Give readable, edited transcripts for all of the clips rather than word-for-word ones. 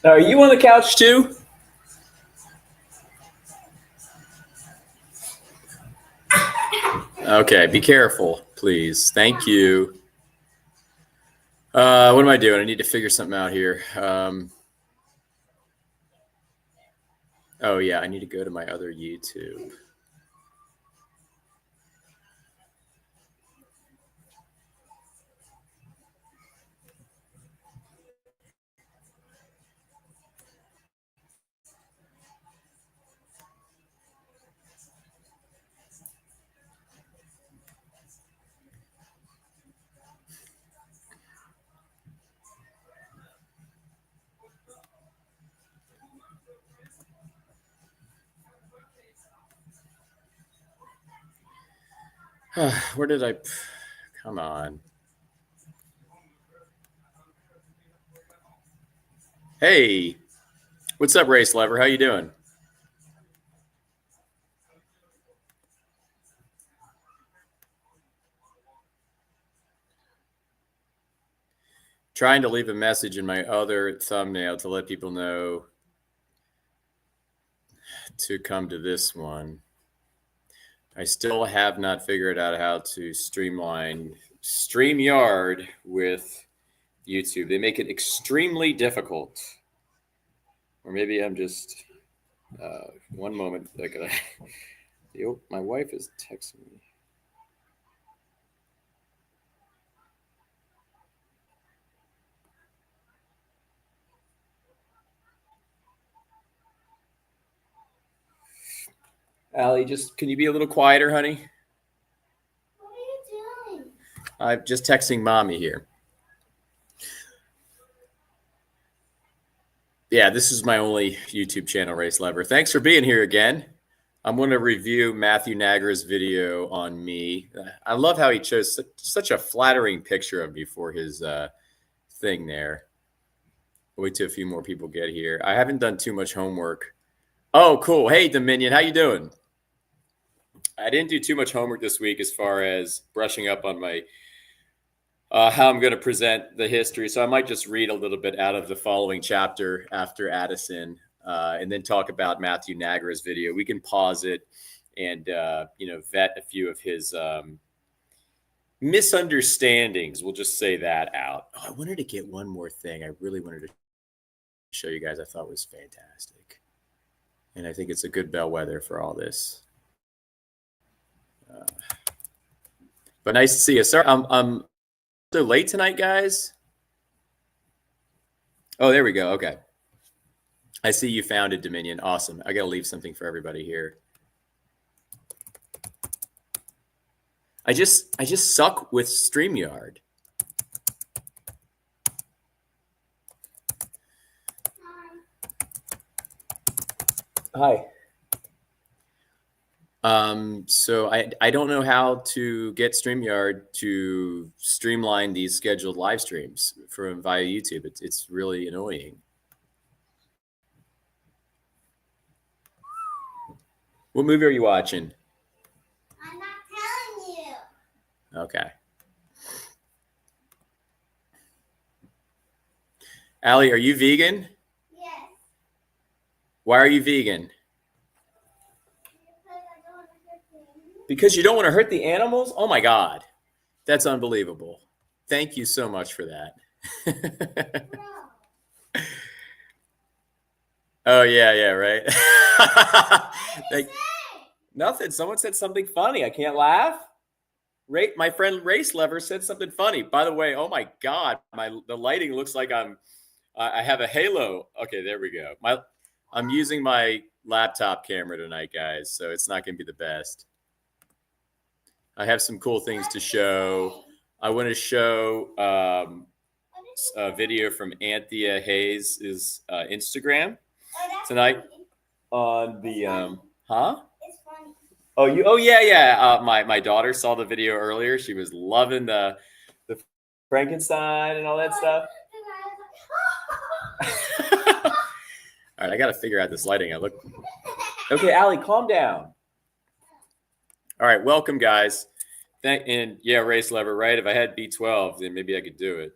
Are you on the couch too? Okay, be careful, please. Thank you. What am I doing? I need to figure something out here. Oh, yeah, I need to go to my other YouTube. Where did I? Come on. Hey, what's up, Race Lever? How you doing? Trying to leave a message in my other thumbnail to let people know to come to this one. I still have not figured out how to streamline StreamYard with YouTube. They make it extremely difficult. Or maybe I'm just one moment. My wife is texting me. Allie, can you be a little quieter, honey? What are you doing? I'm just texting mommy here. Yeah, this is my only YouTube channel, Race Lever. Thanks for being here again. I'm going to review Matthew Nagra's video on me. I love how he chose such a flattering picture of me for his thing there. Wait till a few more people get here. I haven't done too much homework. Oh, cool. Hey, Dominion, how you doing? I didn't do too much homework this week as far as brushing up on my how I'm going to present the history. So I might just read a little bit out of the following chapter after Addison, and then talk about Matthew Nagra's video. We can pause it and vet a few of his misunderstandings. We'll just say that out. Oh, I wanted to get one more thing. I really wanted to show you guys. I thought was fantastic, and I think it's a good bellwether for all this. But nice to see you. Sorry, I'm so late tonight, guys. Oh, there we go. Okay. I see you found it, Dominion. Awesome. I got to leave something for everybody here. I just suck with StreamYard. Hi. So I don't know how to get StreamYard to streamline these scheduled live streams via YouTube. It's really annoying. What movie are you watching? I'm not telling you. Okay. Allie, are you vegan? Yes. Why are you vegan? Because you don't want to hurt the animals? Oh my God. That's unbelievable. Thank you so much for that. Oh, yeah, right. Nothing. Someone said something funny. I can't laugh. My friend Race Lever said something funny. By the way, oh my God, the lighting looks like I have a halo. Okay, there we go. I'm using my laptop camera tonight, guys, so it's not going to be the best. I have some cool things to show. I want to show a video from Anthea Hayes' Instagram tonight on the huh? It's funny. Oh yeah. My daughter saw the video earlier. She was loving the Frankenstein and all that stuff. All right, I got to figure out this lighting. Okay, Allie, calm down. All right, welcome, guys. And yeah, Race Lever, right? If I had B12, then maybe I could do it.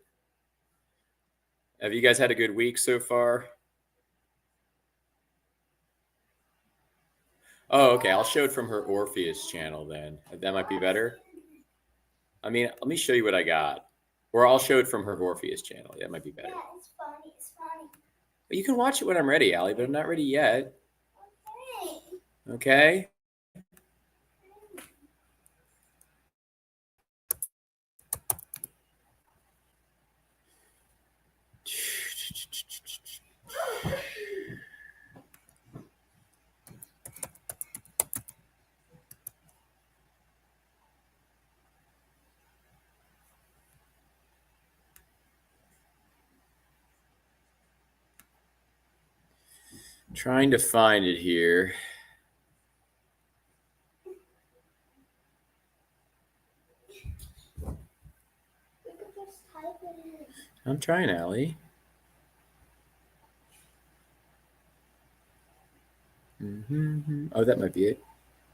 Have you guys had a good week so far? Oh, okay. I'll show it from her Orpheus channel then. That might be better. I mean, let me show you what I got. Or I'll show it from her Orpheus channel. Yeah, that might be better. Yeah, it's funny. It's funny. But you can watch it when I'm ready, Allie, but I'm not ready yet. Okay. Okay? Trying to find it here. We could just type it in. I'm trying, Allie. Oh, that might be it.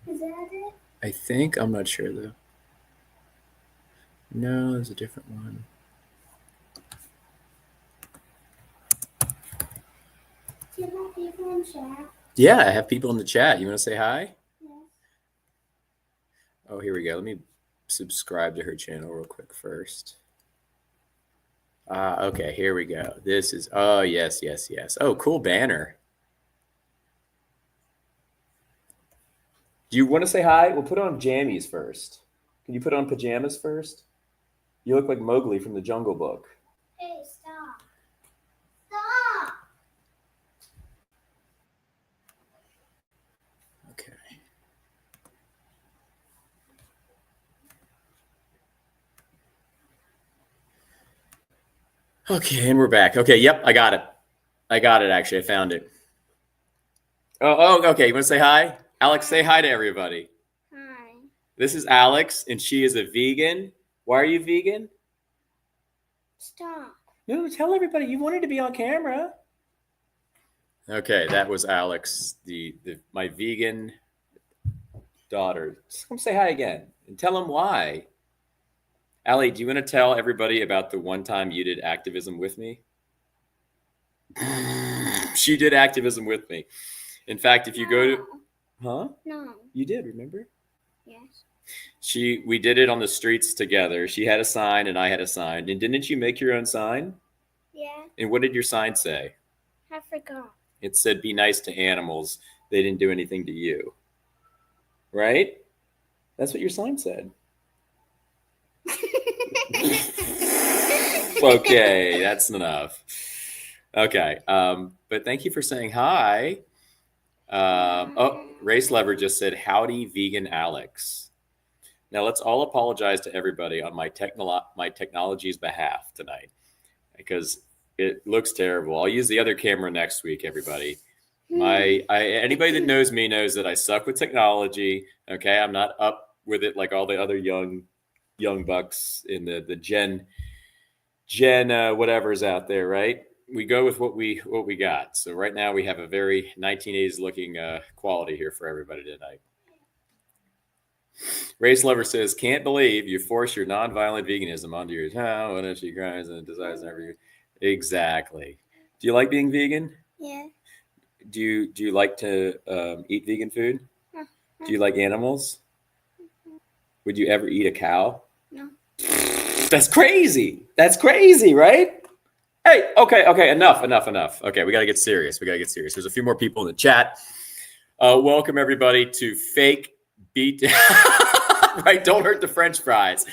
Is that it? I think. I'm not sure, though. No, there's a different one. Do you have people in chat? Yeah, I have people in the chat. You want to say hi? Yes. Oh, here we go. Let me subscribe to her channel real quick first. Okay, here we go. This is, oh, yes. Oh, cool banner. Do you want to say hi? We'll put on jammies first. Can you put on pajamas first? You look like Mowgli from the Jungle Book. Hey, stop. Stop. Okay. Okay, and we're back. Okay, yep, I got it. Actually. I found it. Oh, okay. You want to say hi? Alex, say hi to everybody. Hi. This is Alex, and she is a vegan. Why are you vegan? Stop. No, tell everybody. You wanted to be on camera. Okay, that was Alex, my vegan daughter. Just come say hi again and tell them why. Allie, do you want to tell everybody about the one time you did activism with me? She did activism with me. In fact, if you go to... Huh? No. You did, remember? Yes. We did it on the streets together. She had a sign and I had a sign. And didn't you make your own sign? Yeah. And what did your sign say? I forgot. It said, be nice to animals. They didn't do anything to you. Right? That's what your sign said. Okay, that's enough. Okay. But thank you for saying hi. Race Lever just said, howdy, vegan Alex. Now let's all apologize to everybody on my technology's behalf tonight because it looks terrible. I'll use the other camera next week, everybody. Anybody that knows me knows that I suck with technology. Okay, I'm not up with it like all the other young bucks in the Gen whatever's out there, right? We go with what we got. So right now we have a very 1980s looking quality here for everybody tonight. Race Lover says, can't believe you force your nonviolent veganism onto your town when she cries and desires every. Exactly. Do you like being vegan? Yeah. Do you like to eat vegan food? Do you like animals? Would you ever eat a cow? No. That's crazy. That's crazy, right? Hey, okay, enough. Okay, we got to get serious. There's a few more people in the chat. Welcome, everybody, to Fake Beat. Right, don't hurt the French fries.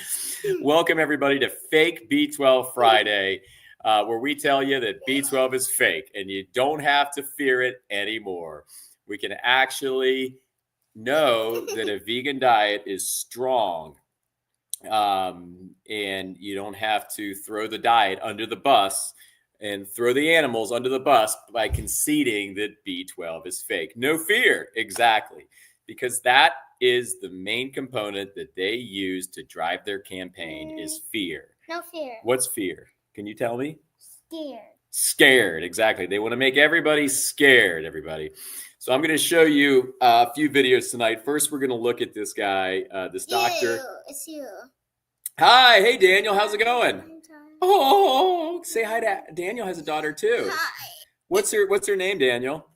Welcome, everybody, to Fake B12 Friday, where we tell you that B12 is fake, and you don't have to fear it anymore. We can actually know that a vegan diet is strong, and you don't have to throw the diet under the bus and throw the animals under the bus by conceding that B12 is fake. No fear, exactly, because that is the main component that they use to drive their campaign is fear. No fear. What's fear? Can you tell me? Scared. Scared, exactly. They want to make everybody scared, everybody. So I'm going to show you a few videos tonight. First, we're going to look at this guy, this doctor. It's you. Hi, hey Daniel, how's it going? Oh, say hi to Daniel. Has a daughter too. Hi. What's her name, Daniel?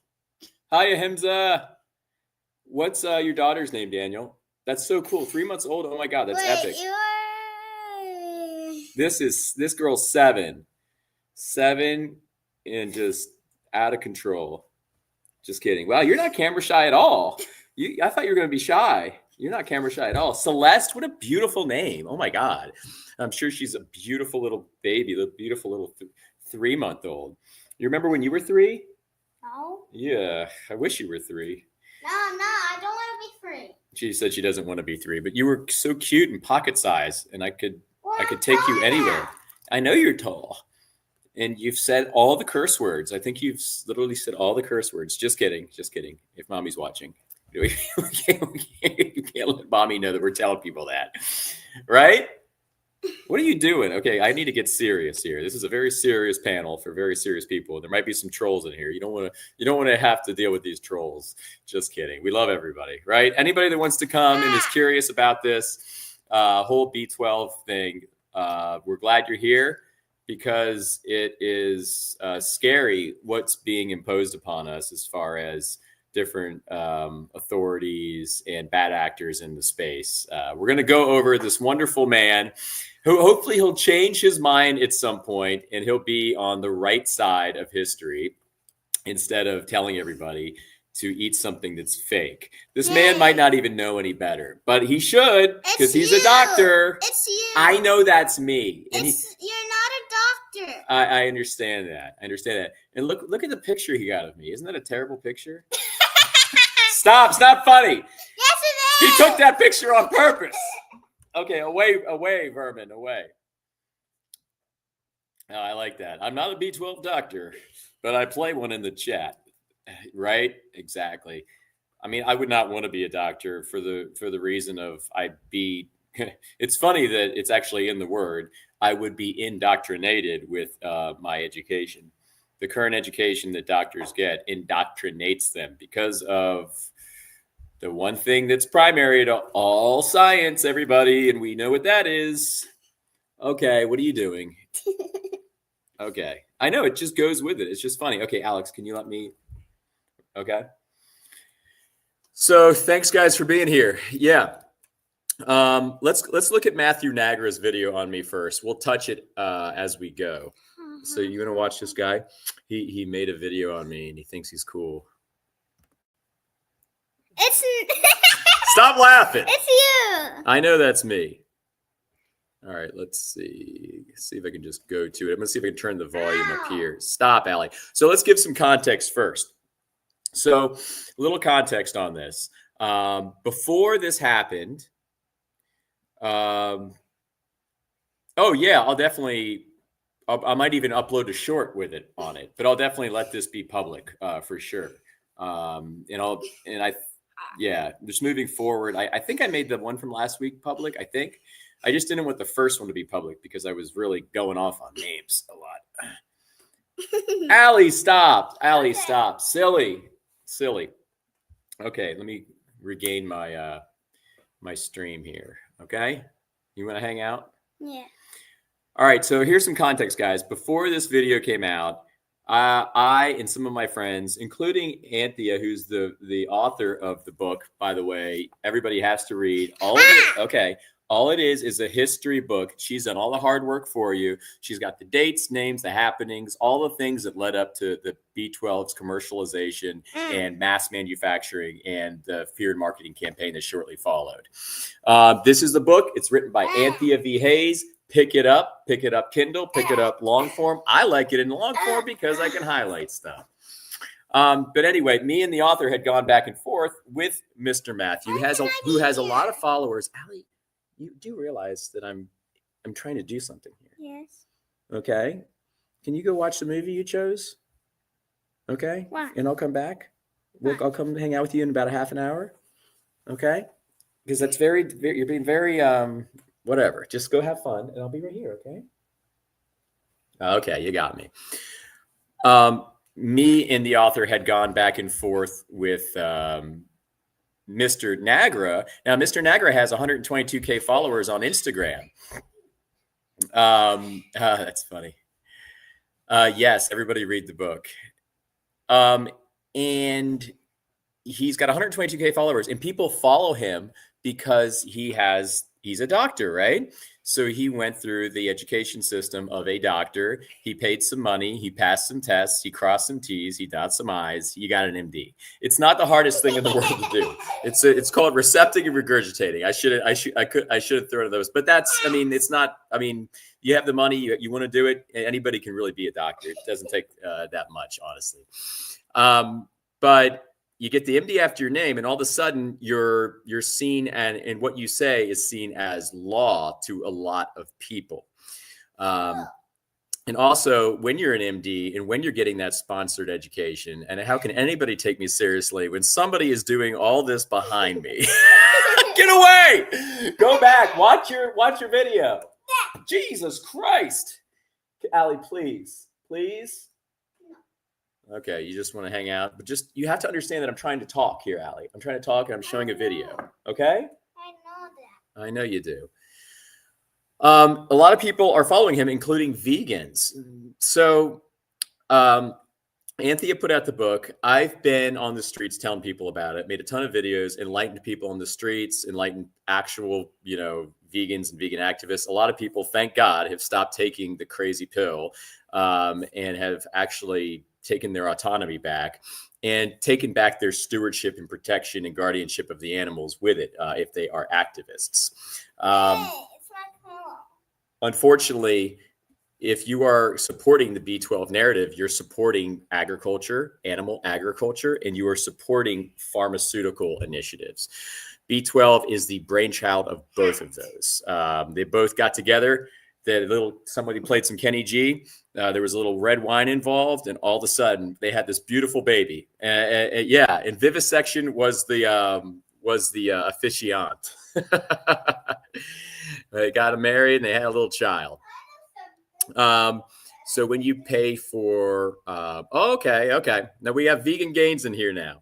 Hi, Ahimsa. What's your daughter's name, Daniel? That's so cool. 3 months old. Oh my God, that's epic. This girl's 7, and just out of control. Just kidding. Wow, you're not camera shy at all. I thought you were going to be shy. You're not camera shy at all. Celeste, what a beautiful name. Oh my God. I'm sure she's a beautiful little baby, a beautiful little 3-month-old. You remember when you were 3? No. Yeah, I wish you were 3. No, I don't want to be 3. She said she doesn't want to be 3, but you were so cute and pocket size, and I could take you anywhere. I know you're tall, and you've said all the curse words. I think you've literally said all the curse words. Just kidding, just kidding. If mommy's watching, you can't let mommy know that we're telling people that, right? What are you doing? Okay, I need to get serious here. This is a very serious panel for very serious people. There might be some trolls in here. You don't want to have to deal with these trolls. Just kidding. We love everybody, right? Anybody that wants to come and is curious about this whole B12 thing, we're glad you're here because it is scary what's being imposed upon us as far as different authorities and bad actors in the space. We're going to go over this wonderful man who hopefully he'll change his mind at some point and he'll be on the right side of history instead of telling everybody to eat something that's fake. This man might not even know any better, but he should because he's a doctor. It's you. I know that's me. You're not a doctor. I understand that. I understand that. And look at the picture he got of me. Isn't that a terrible picture? Stop. It's not funny. Yes, it is. He took that picture on purpose. Okay, away, vermin, away. Oh, I like that. I'm not a B12 doctor, but I play one in the chat. Right? Exactly. I mean, I would not want to be a doctor for the reason of it's funny that it's actually in the word. I would be indoctrinated with my education. The current education that doctors get indoctrinates them because of the one thing that's primary to all science, everybody, and we know what that is. Okay, what are you doing? Okay. I know, it just goes with it. It's just funny. Okay, Alex, can you let me? Okay. So thanks, guys, for being here. Yeah. Let's look at Matthew Nagra's video on me first. We'll touch it as we go. So you want to watch this guy? He made a video on me, and he thinks he's cool. It's Stop laughing. It's you. I know that's me. All right, let's see if I can just go to it. I'm going to see if I can turn the volume up here. Stop, Allie. So let's give some context first. So a little context on this. Before this happened, oh yeah, I might even upload a short with it on it, but I'll definitely let this be public for sure. Just moving forward, I think I made the one from last week public. I think I just didn't want the first one to be public because I was really going off on names a lot. Allie, stop. Allie, stop. Silly. Okay, let me regain my my stream here. Okay, you want to hang out? Yeah. All right, so here's some context, guys. Before this video came out, I and some of my friends, including Anthea, who's the author of the book, by the way, everybody has to read all of it. Okay, All it is a history book. She's done all the hard work for you. She's got the dates, names, the happenings, all the things that led up to the B12's commercialization and mass manufacturing and the fear and marketing campaign that shortly followed. This is the book. It's written by Anthea V. Hayes. Pick it up Kindle, pick it up long form. I like it in long form because I can highlight stuff. But anyway, me and the author had gone back and forth with Mr. Matthew, who has a lot of followers. Allie, you do realize that I'm trying to do something here. Yes. Okay. Can you go watch the movie you chose? Okay. Why? And I'll come back. I'll come hang out with you in about a half an hour. Okay. Because that's very, you're being very, whatever. Just go have fun and I'll be right here. Okay. Okay. You got me. Me and the author had gone back and forth with, Mr. Nagra. Now, Mr. Nagra has 122K followers on Instagram. That's funny. Yes, everybody read the book. And he's got 122K followers, and people follow him because he's a doctor, right? So he went through the education system of a doctor. He paid some money. He passed some tests. He crossed some T's. He dotted some I's. You got an MD. It's not the hardest thing in the world to do. It's called recepting and regurgitating. I should have thrown those, but that's, I mean, it's not, I mean, you have the money, you want to do it. Anybody can really be a doctor. It doesn't take that much, honestly. But you get the MD after your name, and all of a sudden you're seen, and what you say is seen as law to a lot of people. And also, when you're an MD and when you're getting that sponsored education, and how can anybody take me seriously when somebody is doing all this behind me? Get away! Go back. Watch your video. Jesus Christ, Allie, please. Okay, you just want to hang out, but you have to understand that I'm trying to talk here, Allie. I'm trying to talk and I'm showing a video. Okay? I know that. I know you do. A lot of people are following him, including vegans. So Anthea put out the book. I've been on the streets telling people about it, made a ton of videos, enlightened people on the streets, enlightened actual, vegans and vegan activists. A lot of people, thank God, have stopped taking the crazy pill and have actually taken their autonomy back and taken back their stewardship and protection and guardianship of the animals with it if they are activists. Unfortunately, if you are supporting the B12 narrative, you're supporting agriculture, animal agriculture, and you are supporting pharmaceutical initiatives. B12 is the brainchild of both of those. They both got together. Somebody played some Kenny G. There was a little red wine involved, and all of a sudden they had this beautiful baby. And vivisection was the officiant. They got married and they had a little child. So when you pay for, okay. Now we have Vegan Gains in here now.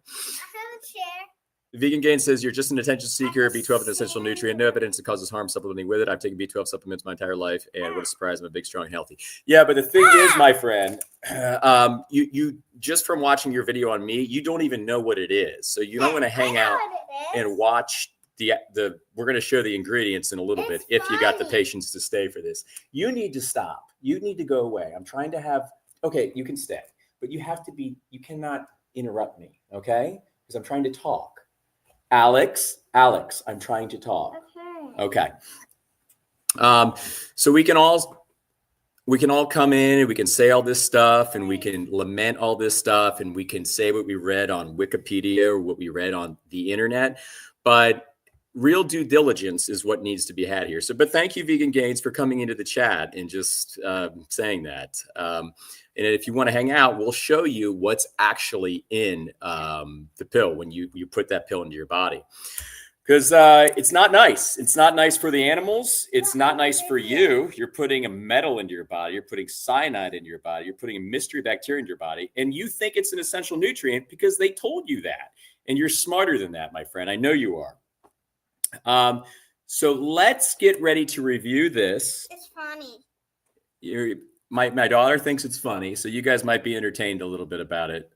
Vegan Gain says you're just an attention seeker. B12 is an essential nutrient. No evidence it causes harm supplementing with it. I've taken B12 supplements my entire life, and what a surprise! I'm a big, strong, healthy. Yeah, but the thing is, my friend, you just from watching your video on me, you don't even know what it is. So you don't want to hang out and watch the. We're going to show the ingredients in a little bit if you got the patience to stay for this. You need to stop. You need to go away. I'm trying to have. Okay, you can stay, but you have to be. You cannot interrupt me, okay? Because I'm trying to talk. Alex, I'm trying to talk. Okay. So we can all come in and we can say all this stuff and we can lament all this stuff and we can say what we read on Wikipedia or what we read on the internet, but real due diligence is what needs to be had here. So, but thank you, Vegan Gains, for coming into the chat and just saying that. And if you want to hang out, we'll show you what's actually in the pill when you put that pill into your body. Because it's not nice. It's not nice for the animals. It's not nice for you. You're putting a metal into your body. You're putting cyanide into your body. You're putting a mystery bacteria into your body. And you think it's an essential nutrient because they told you that. And you're smarter than that, my friend. I know you are. So let's get ready to review this. It's funny. My daughter thinks it's funny, so you guys might be entertained a little bit about it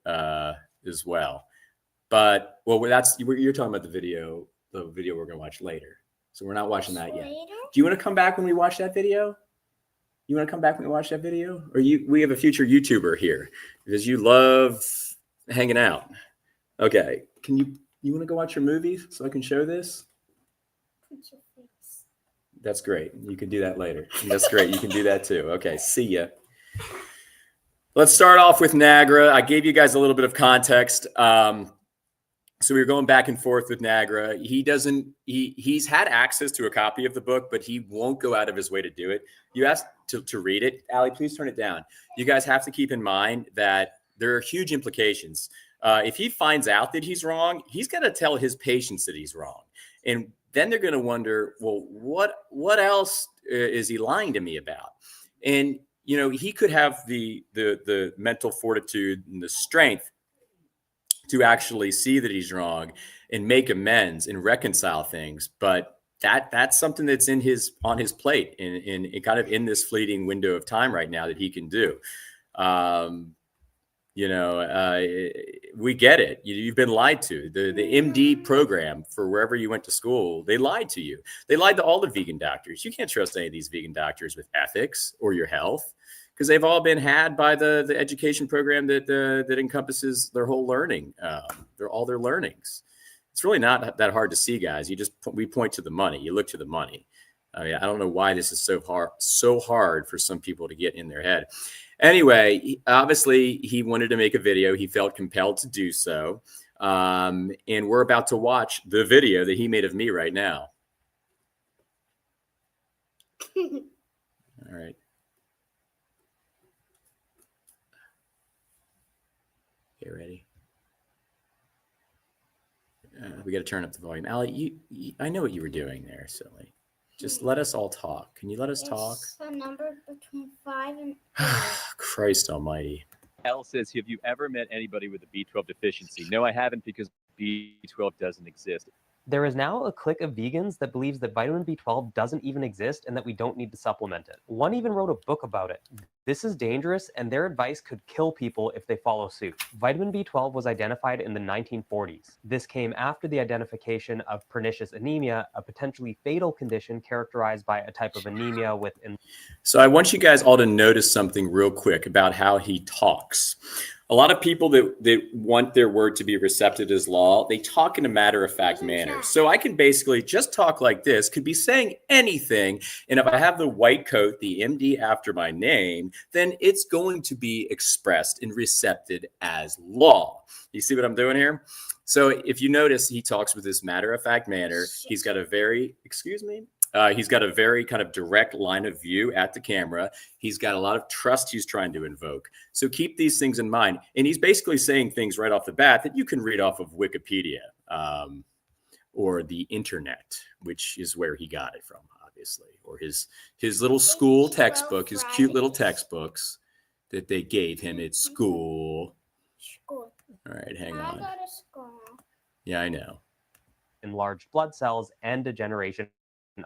as well. But you're talking about the video we're going to watch later. So we're not watching that yet. Later? Do you want to come back when we watch that video? You want to come back when we watch that video? Or we have a future YouTuber here because you love hanging out. Okay. You want to go watch your movie so I can show this? Put your face. That's great. You can do that later. That's great. You can do that too. Okay. See ya. Let's start off with Nagra. I gave you guys a little bit of context. So we were going back and forth with Nagra. He's had access to a copy of the book, but he won't go out of his way to do it. You asked to read it. Allie, please turn it down. You guys have to keep in mind that there are huge implications. If he finds out that he's wrong, he's got to tell his patients that he's wrong. And then they're going to wonder, well, what else is he lying to me about? And, you know, he could have the mental fortitude and the strength to actually see that he's wrong and make amends and reconcile things. But that's something that's on his plate in kind of in this fleeting window of time right now that he can do. We get it. You've been lied to. The MD program for wherever you went to school, they lied to you. They lied to all the vegan doctors. You can't trust any of these vegan doctors with ethics or your health, because they've all been had by the education program that encompasses their whole learning, all their learnings. It's really not that hard to see, guys. We point to the money. You look to the money. I mean, I don't know why this is so hard for some people to get in their head. Anyway, obviously he wanted to make a video. He felt compelled to do so. And we're about to watch the video that he made of me right now. All right. Okay, ready? We got to turn up the volume. Allie, I know what you were doing there, silly. Just let us all talk. Can you let us talk? It's a number between 5 and 8. Christ almighty. L says, have you ever met anybody with a B12 deficiency? No, I haven't, because B12 doesn't exist. There is now a clique of vegans that believes that vitamin B12 doesn't even exist and that we don't need to supplement it. One even wrote a book about it. This is dangerous, and their advice could kill people if they follow suit. Vitamin B12 was identified in the 1940s. This came after the identification of pernicious anemia, a potentially fatal condition characterized by a type of anemia with... So I want you guys all to notice something real quick about how he talks. A lot of people that want their word to be accepted as law, they talk in a matter-of-fact manner. So I can basically just talk like this, could be saying anything, and if I have the white coat, the MD after my name, then it's going to be expressed and accepted as law. You see what I'm doing here? So if you notice, he talks with this matter-of-fact manner. He's got a very, he's got a very kind of direct line of view at the camera. He's got a lot of trust he's trying to invoke. So keep these things in mind. And he's basically saying things right off the bat that you can read off of Wikipedia or the internet, which is where he got it from, obviously, or his little school textbook, his cute little textbooks that they gave him at school. School. All right, hang on. I go to school. Yeah, I know. enlarged blood cells and degeneration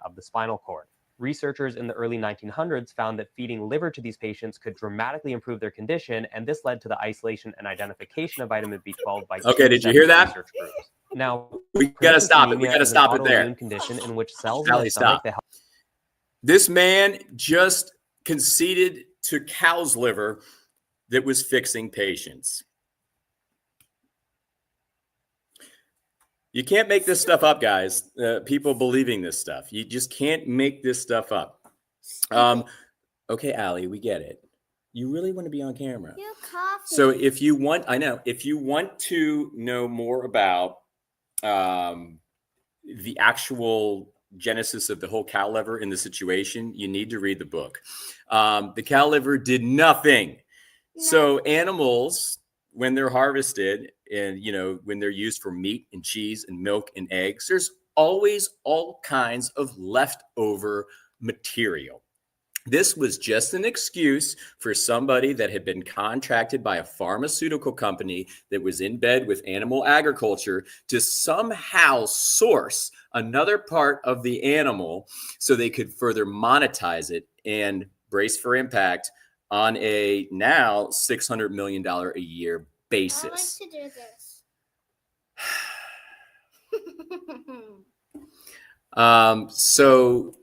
of the spinal cord. Researchers in the early 1900s found that feeding liver to these patients could dramatically improve their condition, and this led to the isolation and identification of vitamin B12 by Okay, did you hear that? research groups. Now, We gotta stop it. We anemia gotta is an stop it there. autoimmune condition in which cells in Allie, the stomach stop. This man just conceded to cow's liver that was fixing patients. You can't make this stuff up, guys. People believing this stuff. You just can't make this stuff up. Okay, Allie, we get it. You really want to be on camera. Your coffee. So if you want, I know, if you want to know more about the actual genesis of the whole cow liver in the situation, you need to read the book. The cow liver did nothing. No. So animals, when they're harvested and, you know, when they're used for meat and cheese and milk and eggs, there's always all kinds of leftover material. This was just an excuse for somebody that had been contracted by a pharmaceutical company that was in bed with animal agriculture to somehow source another part of the animal so they could further monetize it and brace for impact on a now $600 million a year basis. I like to do this. So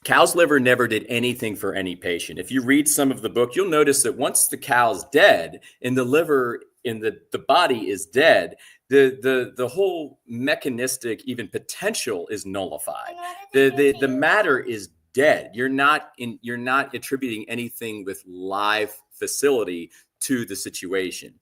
cow's liver never did anything for any patient. If you read some of the book, you'll notice that once the cow's dead and the liver in the body is dead, the whole mechanistic even potential is nullified. The matter is dead. You're not attributing anything with live facility to the situation.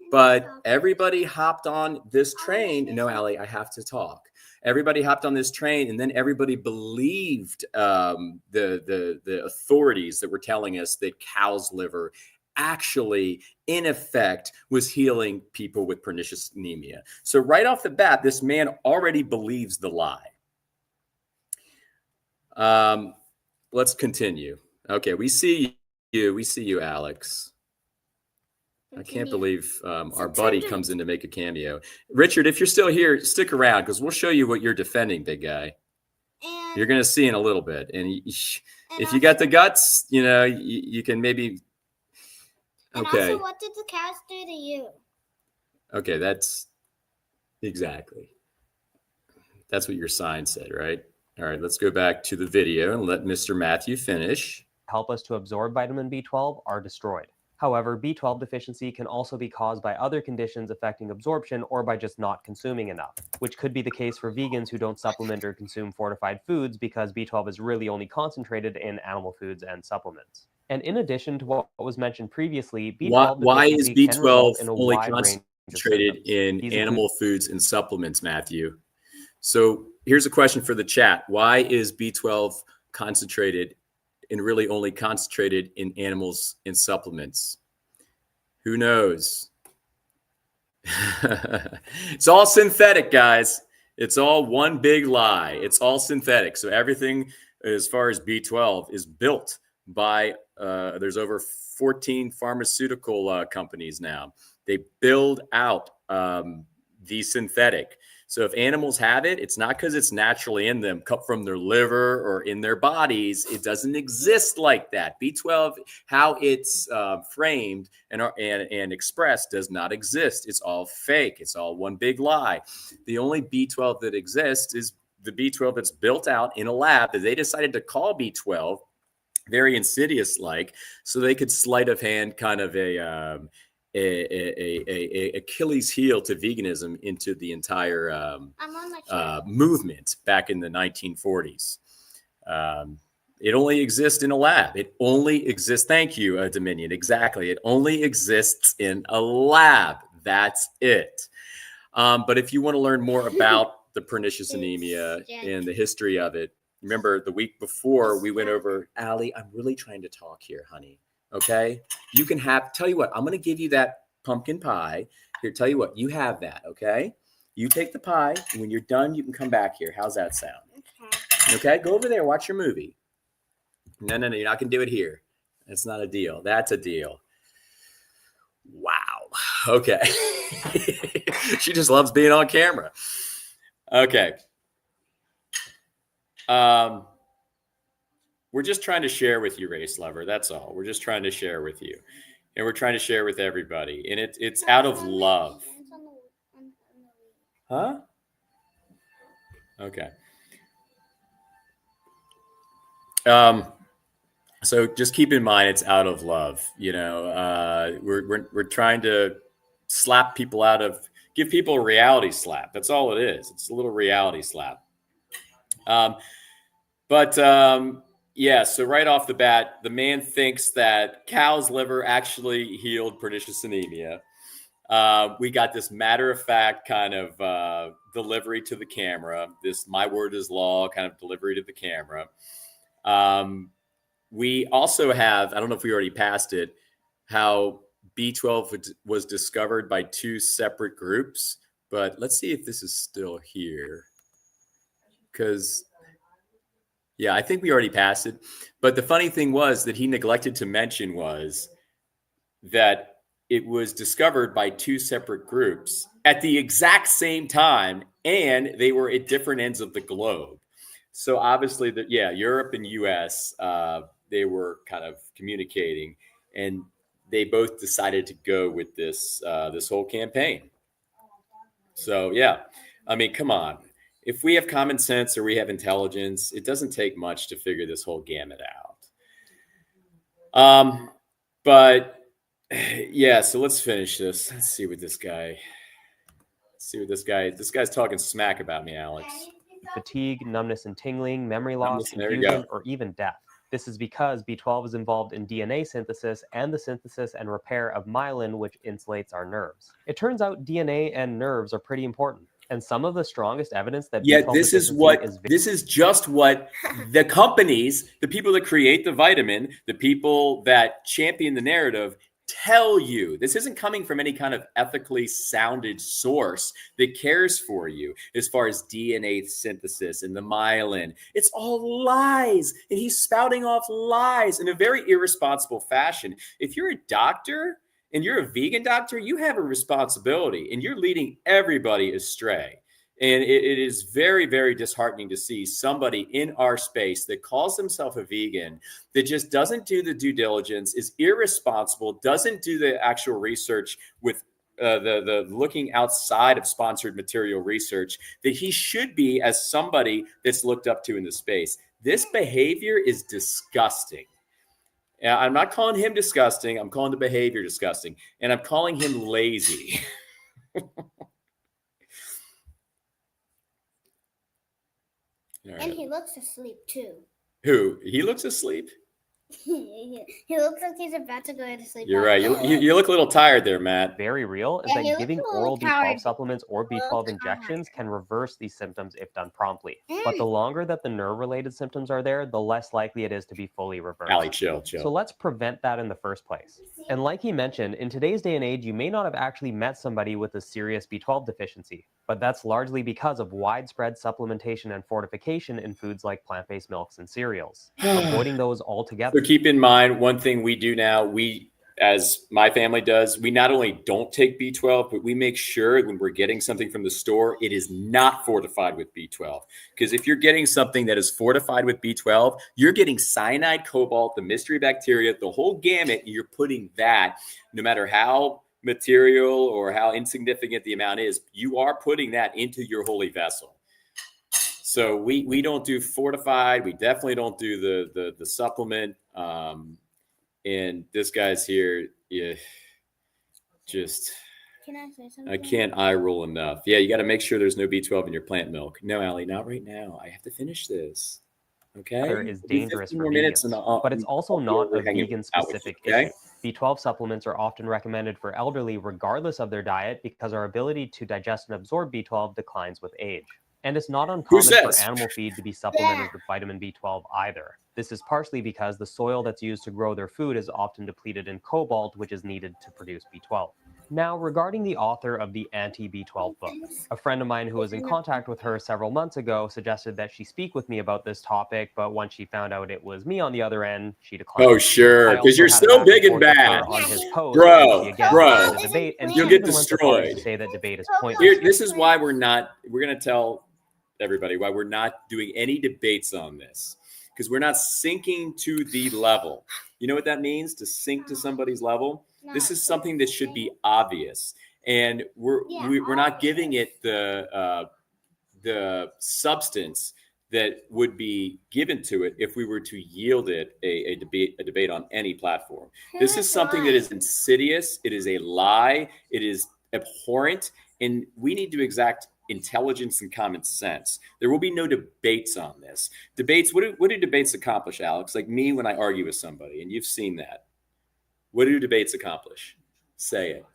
But everybody hopped on this train. No, Allie, I have to talk. Everybody hopped on this train, and then everybody believed the authorities that were telling us that cow's liver actually, in effect, was healing people with pernicious anemia. So right off the bat, this man already believes the lie. Let's continue. Okay, we see you. We see you, Alex. I can't believe our buddy comes in to make a cameo. Richard, if you're still here, stick around because we'll show you what you're defending, big guy. And you're going to see in a little bit. And if you got the guts, you know, you can maybe. Okay. And also, what did the cows do to you? Okay, that's exactly. That's what your sign said, right? All right, let's go back to the video and let Mr. Matthew finish. Help us to absorb vitamin B12 are destroyed. However, B12 deficiency can also be caused by other conditions affecting absorption or by just not consuming enough, which could be the case for vegans who don't supplement or consume fortified foods because B12 is really only concentrated in animal foods and supplements. And in addition to what was mentioned previously, B12 why is deficiency can result B12 in a only wide range of concentrated symptoms. in animal foods and supplements, Matthew? So here's a question for the chat. Why is B12 concentrated and really only concentrated in animals and supplements? Who knows? It's all synthetic, guys. It's all one big lie. It's all synthetic. So everything as far as B12 is built by, there's over 14 pharmaceutical companies now. They build out the synthetic. So if animals have it, it's not because it's naturally in them, cut from their liver or in their bodies. It doesn't exist like that. B12, how it's framed and expressed, does not exist. It's all fake. It's all one big lie. The only B12 that exists is the B12 that's built out in a lab that they decided to call B12, very insidious like, so they could sleight of hand kind of a Achilles heel to veganism into the entire movement back in the 1940s. It only exists in a lab. It only exists. Thank you, Dominion. Exactly. It only exists in a lab. That's it. But if you want to learn more about the pernicious anemia and the history of it, remember the week before we went over, Allie, I'm really trying to talk here, honey. Okay, you can have, tell you what, I'm going to give you that pumpkin pie. Here, tell you what, you have that. Okay, you take the pie, and when you're done, you can come back here. How's that sound? Okay, go over there, watch your movie. No, you're not going to do it here. That's not a deal. That's a deal. Wow. Okay. She just loves being on camera. Okay. We're just trying to share with you, Race Lover. That's all. We're just trying to share with you. And we're trying to share with everybody. And it's out of love. Huh? Okay. So just keep in mind, it's out of love. You know, we're trying to slap people out of, give people a reality slap. That's all it is. It's a little reality slap. Yeah, so right off the bat, the man thinks that cow's liver actually healed pernicious anemia. We got this matter-of-fact kind of delivery to the camera, this my word is law kind of delivery to the camera. We also have, I don't know if we already passed it, how B12 was discovered by two separate groups, but let's see if this is still here. Because... yeah, I think we already passed it. But the funny thing was that he neglected to mention was that it was discovered by two separate groups at the exact same time, and they were at different ends of the globe. So obviously, Europe and US, they were kind of communicating, and they both decided to go with this this whole campaign. So yeah, I mean, come on. if we have common sense or we have intelligence, it doesn't take much to figure this whole gamut out. But yeah, so let's finish this. Let's see what this guy's talking smack about me, Alex. Fatigue, numbness and tingling, memory loss, There you confusion, go. or even death. This is because B12 is involved in DNA synthesis and the synthesis and repair of myelin, which insulates our nerves. It turns out DNA and nerves are pretty important. And some of the strongest evidence that Yeah, B12 this is just what the companies, the people that create the vitamin, the people that champion the narrative tell you. This isn't coming from any kind of ethically sounded source that cares for you as far as DNA synthesis and the myelin. It's all lies, and he's spouting off lies in a very irresponsible fashion. If you're a doctor and you're a vegan doctor, you have a responsibility, and you're leading everybody astray. And it is very, very disheartening to see somebody in our space that calls himself a vegan that just doesn't do the due diligence, is irresponsible, doesn't do the actual research with the looking outside of sponsored material research that he should be as somebody that's looked up to in the space. This behavior is disgusting. I'm not calling him disgusting. I'm calling the behavior disgusting. And I'm calling him lazy. Right. And he looks asleep too. Who? He looks asleep? He looks like he's about to go to sleep. You're right. You look a little tired there, Matt. Very real is that giving oral B12 supplements or B12 injections can reverse these symptoms if done promptly. But the longer that the nerve-related symptoms are there, the less likely it is to be fully reversed. Allie, chill. So let's prevent that in the first place. And like he mentioned, in today's day and age, you may not have actually met somebody with a serious B12 deficiency, but that's largely because of widespread supplementation and fortification in foods like plant-based milks and cereals. Avoiding those altogether. So keep in mind, one thing we do now, as my family does, we not only don't take B12, but we make sure when we're getting something from the store, it is not fortified with B12. Because if you're getting something that is fortified with B12, you're getting cyanide, cobalt, the mystery bacteria, the whole gamut, and you're putting that, no matter how material or how insignificant the amount is, you are putting that into your holy vessel. So we don't do fortified. We definitely don't do the supplement. And this guy's here, just, can I say something? I can't eye roll enough. Yeah, you got to make sure there's no B12 in your plant milk. No, Allie, not right now. I have to finish this. Okay. Is dangerous for vegans, but it's also not a vegan-specific issue. B12 supplements are often recommended for elderly regardless of their diet because our ability to digest and absorb B12 declines with age. And it's not uncommon for animal feed to be supplemented with vitamin B12 either. This is partially because the soil that's used to grow their food is often depleted in cobalt, which is needed to produce B12. Now, regarding the author of the anti-B12 book, a friend of mine who was in contact with her several months ago suggested that she speak with me about this topic, but once she found out it was me on the other end, she declined. Oh, sure, because you're so big and bad. On his post, bro. Debate, and you'll get destroyed. To say that debate is pointless. This is why we're going to tell everybody why we're not doing any debates on this, because we're not sinking to the level. You know what that means, to sink to somebody's level? This is something that should be obvious, and we're not giving it the substance that would be given to it if we were to yield it a debate on any platform. This is something that is insidious. It is a lie. It is abhorrent, and we need to exact intelligence and common sense. There will be no debates on this. Debates, what do debates accomplish, Alex? Like me when I argue with somebody, and you've seen that. What do debates accomplish? Say it.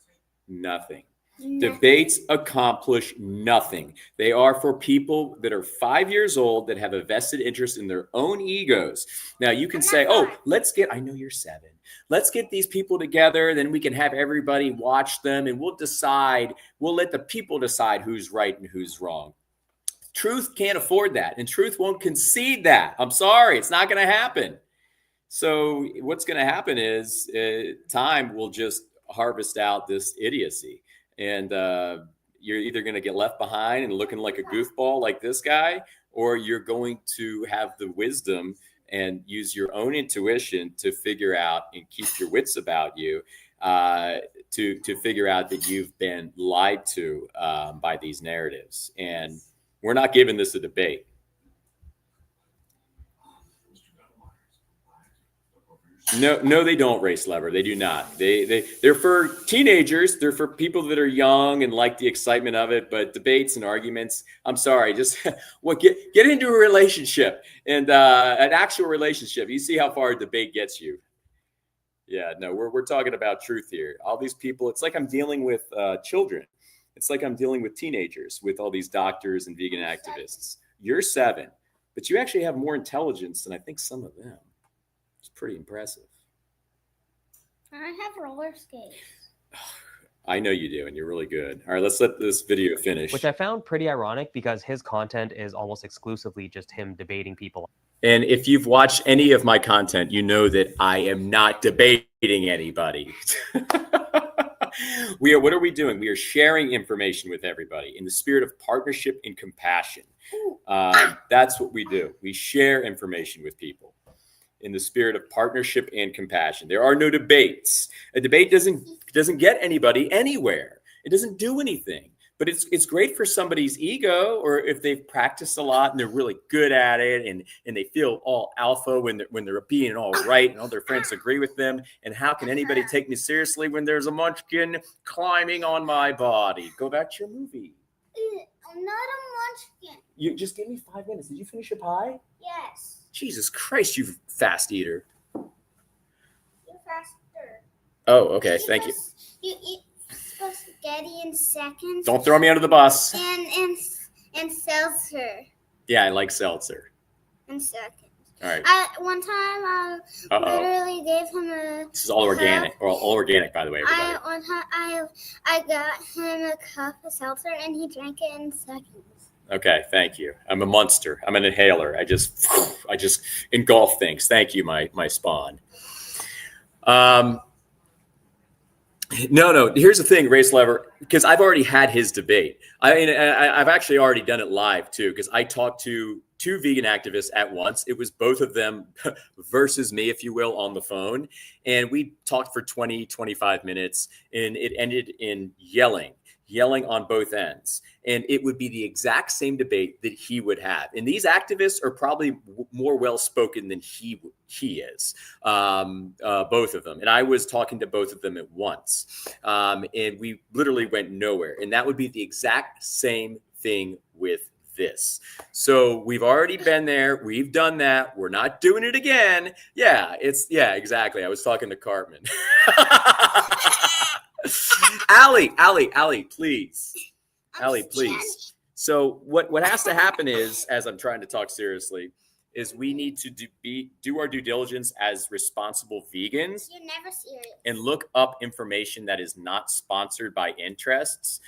Nothing. Debates accomplish nothing. They are for people that are 5 years old that have a vested interest in their own egos. Now you can say, oh, I know you're 7. Let's get these people together. Then we can have everybody watch them and we'll let the people decide who's right and who's wrong. Truth can't afford that. And truth won't concede that. I'm sorry. It's not going to happen. So what's going to happen is time will just harvest out this idiocy. And you're either going to get left behind and looking like a goofball like this guy, or you're going to have the wisdom and use your own intuition to figure out and keep your wits about you to figure out that you've been lied to by these narratives. And We're not giving this a debate. No, they don't, Race Lever. They do not. They're for teenagers. They're for people that are young and like the excitement of it. But debates and arguments, I'm sorry, just get into a relationship and an actual relationship. You see how far a debate gets you. Yeah, no, we're talking about truth here. All these people, it's like I'm dealing with children. It's like I'm dealing with teenagers with all these doctors and vegan activists. You're 7, but you actually have more intelligence than I think some of them. It's pretty impressive. I have roller skates. I know you do, and you're really good. All right, let's let this video finish. Which I found pretty ironic because his content is almost exclusively just him debating people. And if you've watched any of my content, you know that I am not debating anybody. What are we doing? We are sharing information with everybody in the spirit of partnership and compassion. That's what we do. We share information with people in the spirit of partnership and compassion. There are no debates. A debate doesn't get anybody anywhere. It doesn't do anything. But it's great for somebody's ego, or if they've practiced a lot and they're really good at it, and they feel all alpha when they're being all right and all their friends agree with them. And how can anybody take me seriously when there's a munchkin climbing on my body? Go back to your movie. I'm not a munchkin. You just give me 5 minutes. Did you finish your pie? Yes. Jesus Christ, you fast eater. You're faster. Oh, okay. Thank you. You eat spaghetti in seconds. Don't throw me under the bus. And seltzer Yeah, I like seltzer. in seconds. All right. One time I literally gave him a. This is all organic. All organic, by the way, everybody. One time I got him a cup of seltzer and he drank it in seconds. Okay, thank you. I'm a monster. I'm an inhaler. I just engulf things. Thank you, my spawn. No. Here's the thing, Race Lever, because I've already had his debate. I've actually already done it live too, because I talked to 2 vegan activists at once. It was both of them versus me, if you will, on the phone. And we talked for 20, 25 minutes, and it ended in yelling on both ends. And it would be the exact same debate that he would have. And these activists are probably more well-spoken than he is, both of them. And I was talking to both of them at once. And we literally went nowhere. And that would be the exact same thing with this. So we've already been there. We've done that. We're not doing it again. Yeah, exactly. I was talking to Cartman. Allie, please. Allie, please. So what has to happen is, as I'm trying to talk seriously, is we need to do our due diligence as responsible vegans. You're never serious. And look up information that is not sponsored by interests.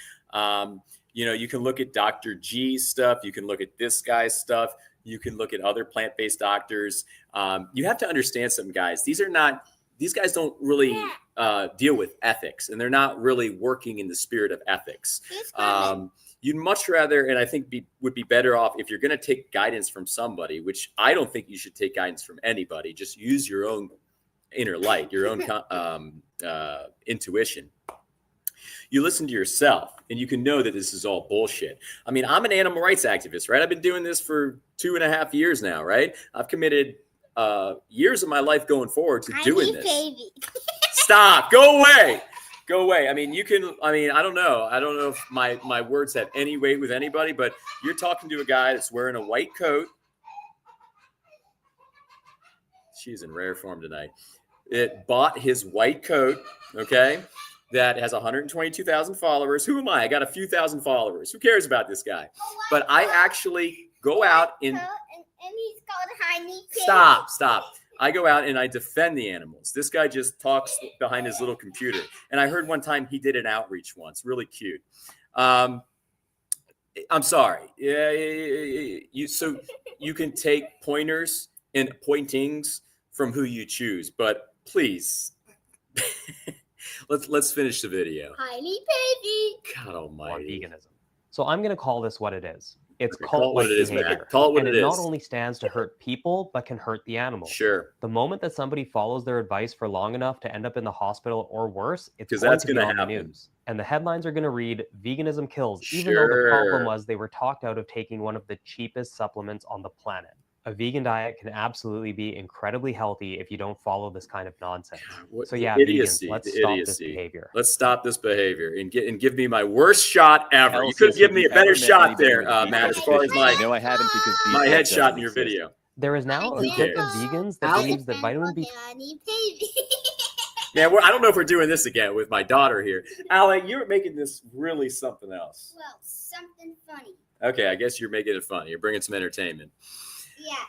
You can look at Dr. G's stuff. You can look at this guy's stuff. You can look at other plant-based doctors. You have to understand something, guys. These guys don't really deal with ethics, and they're not really working in the spirit of ethics. You'd much rather, and I think would be better off if you're going to take guidance from somebody, which I don't think you should take guidance from anybody. Just use your own inner light, your own intuition. You listen to yourself, and you can know that this is all bullshit. I mean, I'm an animal rights activist, right? I've been doing this for 2.5 years now, right? I've committed years of my life going forward to doing this. Baby. Stop. Go away. I mean, I don't know. I don't know if my words have any weight with anybody, but you're talking to a guy that's wearing a white coat. She's in rare form tonight. It bought his white coat, okay, that has 122,000 followers. Who am I? I got a few thousand followers. Who cares about this guy? But I actually go out and he's called Heiny Pig. Stop. I go out and I defend the animals. This guy just talks behind his little computer. And I heard one time he did an outreach once. Really cute. I'm sorry. So you can take pointers and pointings from who you choose. But please, let's finish the video. Heiny Piggy. God Or almighty. veganism. So I'm going to call this what it is. It's Okay, call it what cult-like it is, behavior. Matt. Call it what And it it not is. only stands to hurt people, but can hurt the animals. Sure. The moment that somebody follows their advice for long enough to end up in the hospital or worse, it's 'Cause going that's to be gonna on the happen. news. And the headlines are going to read, veganism kills, even though the problem Sure. was they were talked out of taking one of the cheapest supplements on the planet. A vegan diet can absolutely be incredibly healthy if you don't follow this kind of nonsense. What So the yeah, idiocy, vegans, let's the stop this idiocy. behavior. Let's stop this behavior and give me my worst shot ever. You Elsie, could have given have me you a better ever met shot anybody there, with a Matt, B12 as far as deficiency? No, I haven't because my B12 headshot in doesn't your exist. video. There is now a Who clique of cares? vegans that Alex? believes that vitamin B12 Honey, baby. Man, I don't know if we're doing this again with my daughter here. Alec, you're making this really something else. Well, something funny. Okay, I guess you're making it fun. You're bringing some entertainment. Yeah.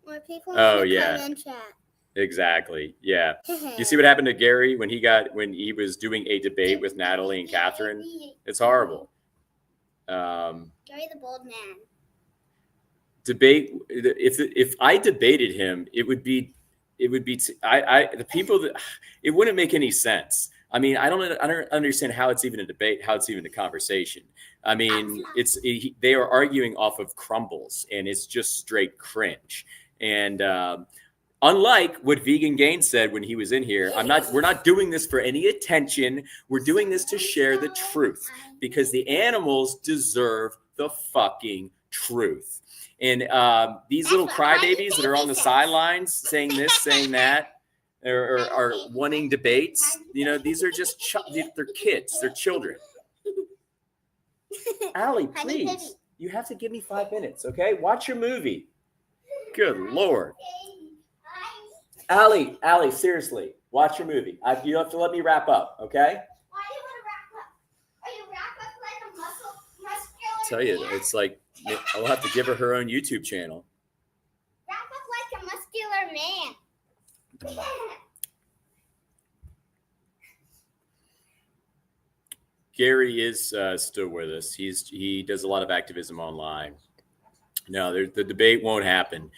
More people Oh, want to yeah. come and chat. Exactly. Yeah. You see what happened to Gary when he was doing a debate with Natalie and Catherine? It's horrible. Gary the Bold Man. Debate. If I debated him, it would be the people that it wouldn't make any sense. I mean, I don't understand how it's even a debate, how it's even a conversation. I mean, they are arguing off of crumbles, and it's just straight cringe. And unlike what Vegan Gain said when he was in here, we're not doing this for any attention. We're doing this to share the truth because the animals deserve the fucking truth. And these little crybabies that are on the sidelines saying this, saying that, are wanting debates. You know, these are just they're kids, they're children. Allie, please, you have to give me 5 minutes, okay? Watch your movie. Good Lord. Allie, seriously, watch your movie. You have to let me wrap up, okay? Why do you want to wrap up? Are you wrap up like a muscular I'll tell you, it's like I'll have to give her her own YouTube channel. Wrap up like a muscular man. Gary is still with us. He does a lot of activism online. No, the debate won't happen.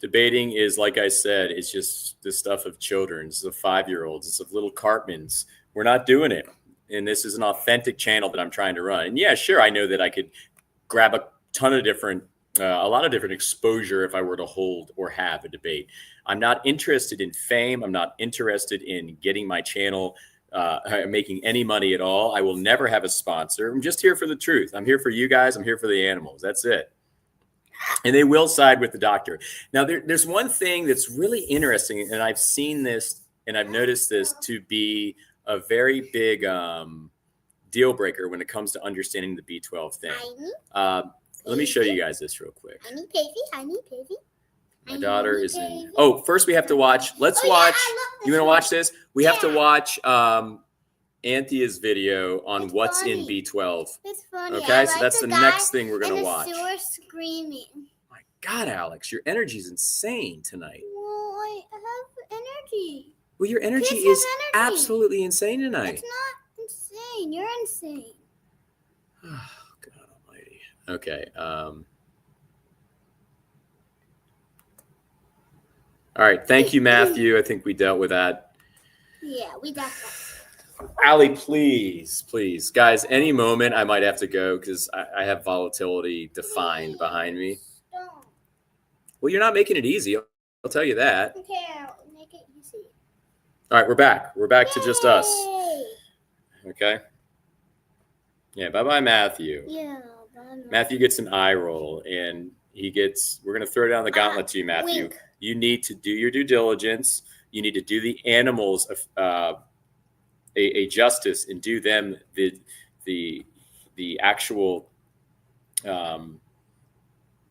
Debating is, like I said, it's just the stuff of children. It's of 5-year-olds. It's of little Cartmans. We're not doing it. And this is an authentic channel that I'm trying to run. And yeah, sure, I know that I could grab a lot of different exposure if I were to hold or have a debate. I'm not interested in fame. I'm not interested in getting my channel making any money at all. I will never have a sponsor. I'm just here for the truth. I'm here for you guys. I'm here for the animals. That's it. And they will side with the doctor. Now, there's one thing that's really interesting, and I've seen this and I've noticed this to be a very big deal breaker when it comes to understanding the B12 thing. Let me show you guys this real quick. Honey, baby. My daughter is in. Oh, first we have to watch. Let's watch. You want to watch this? We have to watch Anthea's video on what's in B12. It's funny. Okay, so that's the next thing we're gonna watch. The sewer screaming. My God, Alex, your energy's insane tonight. Well, I have energy. Well, your energy Kids is have energy. absolutely insane tonight. It's not insane. You're insane. Oh, God Almighty. Okay. All right. Thank you, Matthew. I think we dealt with that. Yeah, we got that. Allie, please, guys. Any moment I might have to go because I have volatility defined behind me. Don't. Well, you're not making it easy. I'll tell you that. Okay, I'll make it easy. All right, we're back. We're back to just us. Yay. Okay. Yeah. Bye, Matthew. Yeah. Bye, Matthew gets an eye roll, and we're going to throw down the gauntlet to you, Matthew. Wink. You need to do your due diligence. You need to do the animals a justice and do them the actual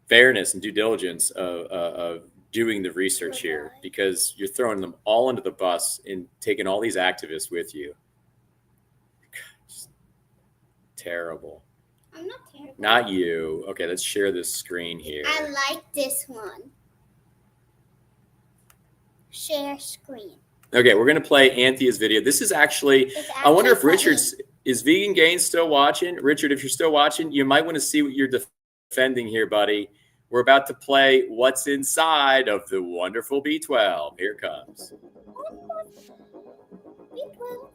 fairness and due diligence of doing the research here, because you're throwing them all under the bus and taking all these activists with you. Just terrible. I'm not terrible. Not you. Okay, let's share this screen here. I like this one. Share screen. Okay, we're going to play Anthea's video. This is actually, I wonder if funny. is Vegan Gain still watching? Richard, if you're still watching, you might want to see what you're defending here, buddy. We're about to play what's inside of the wonderful B12. Here it comes. B12.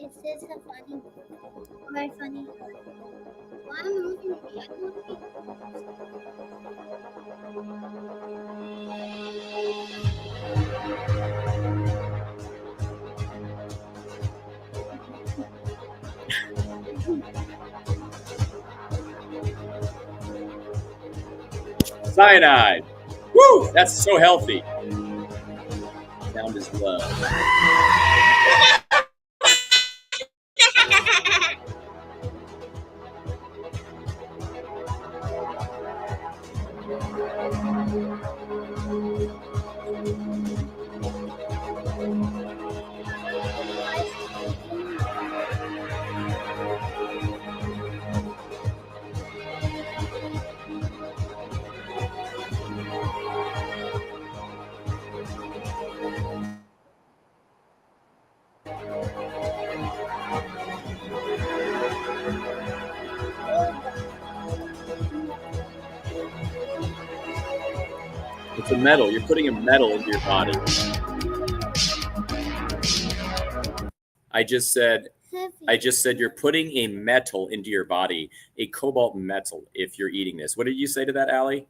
Is this a funny or a funny? Why am I looking at me? I don't want to be. Cyanide. Woo! That's so healthy. Sound is love. It's a metal. You're putting a metal into your body. I just said you're putting a metal into your body, a cobalt metal, if you're eating this. What did you say to that, Allie?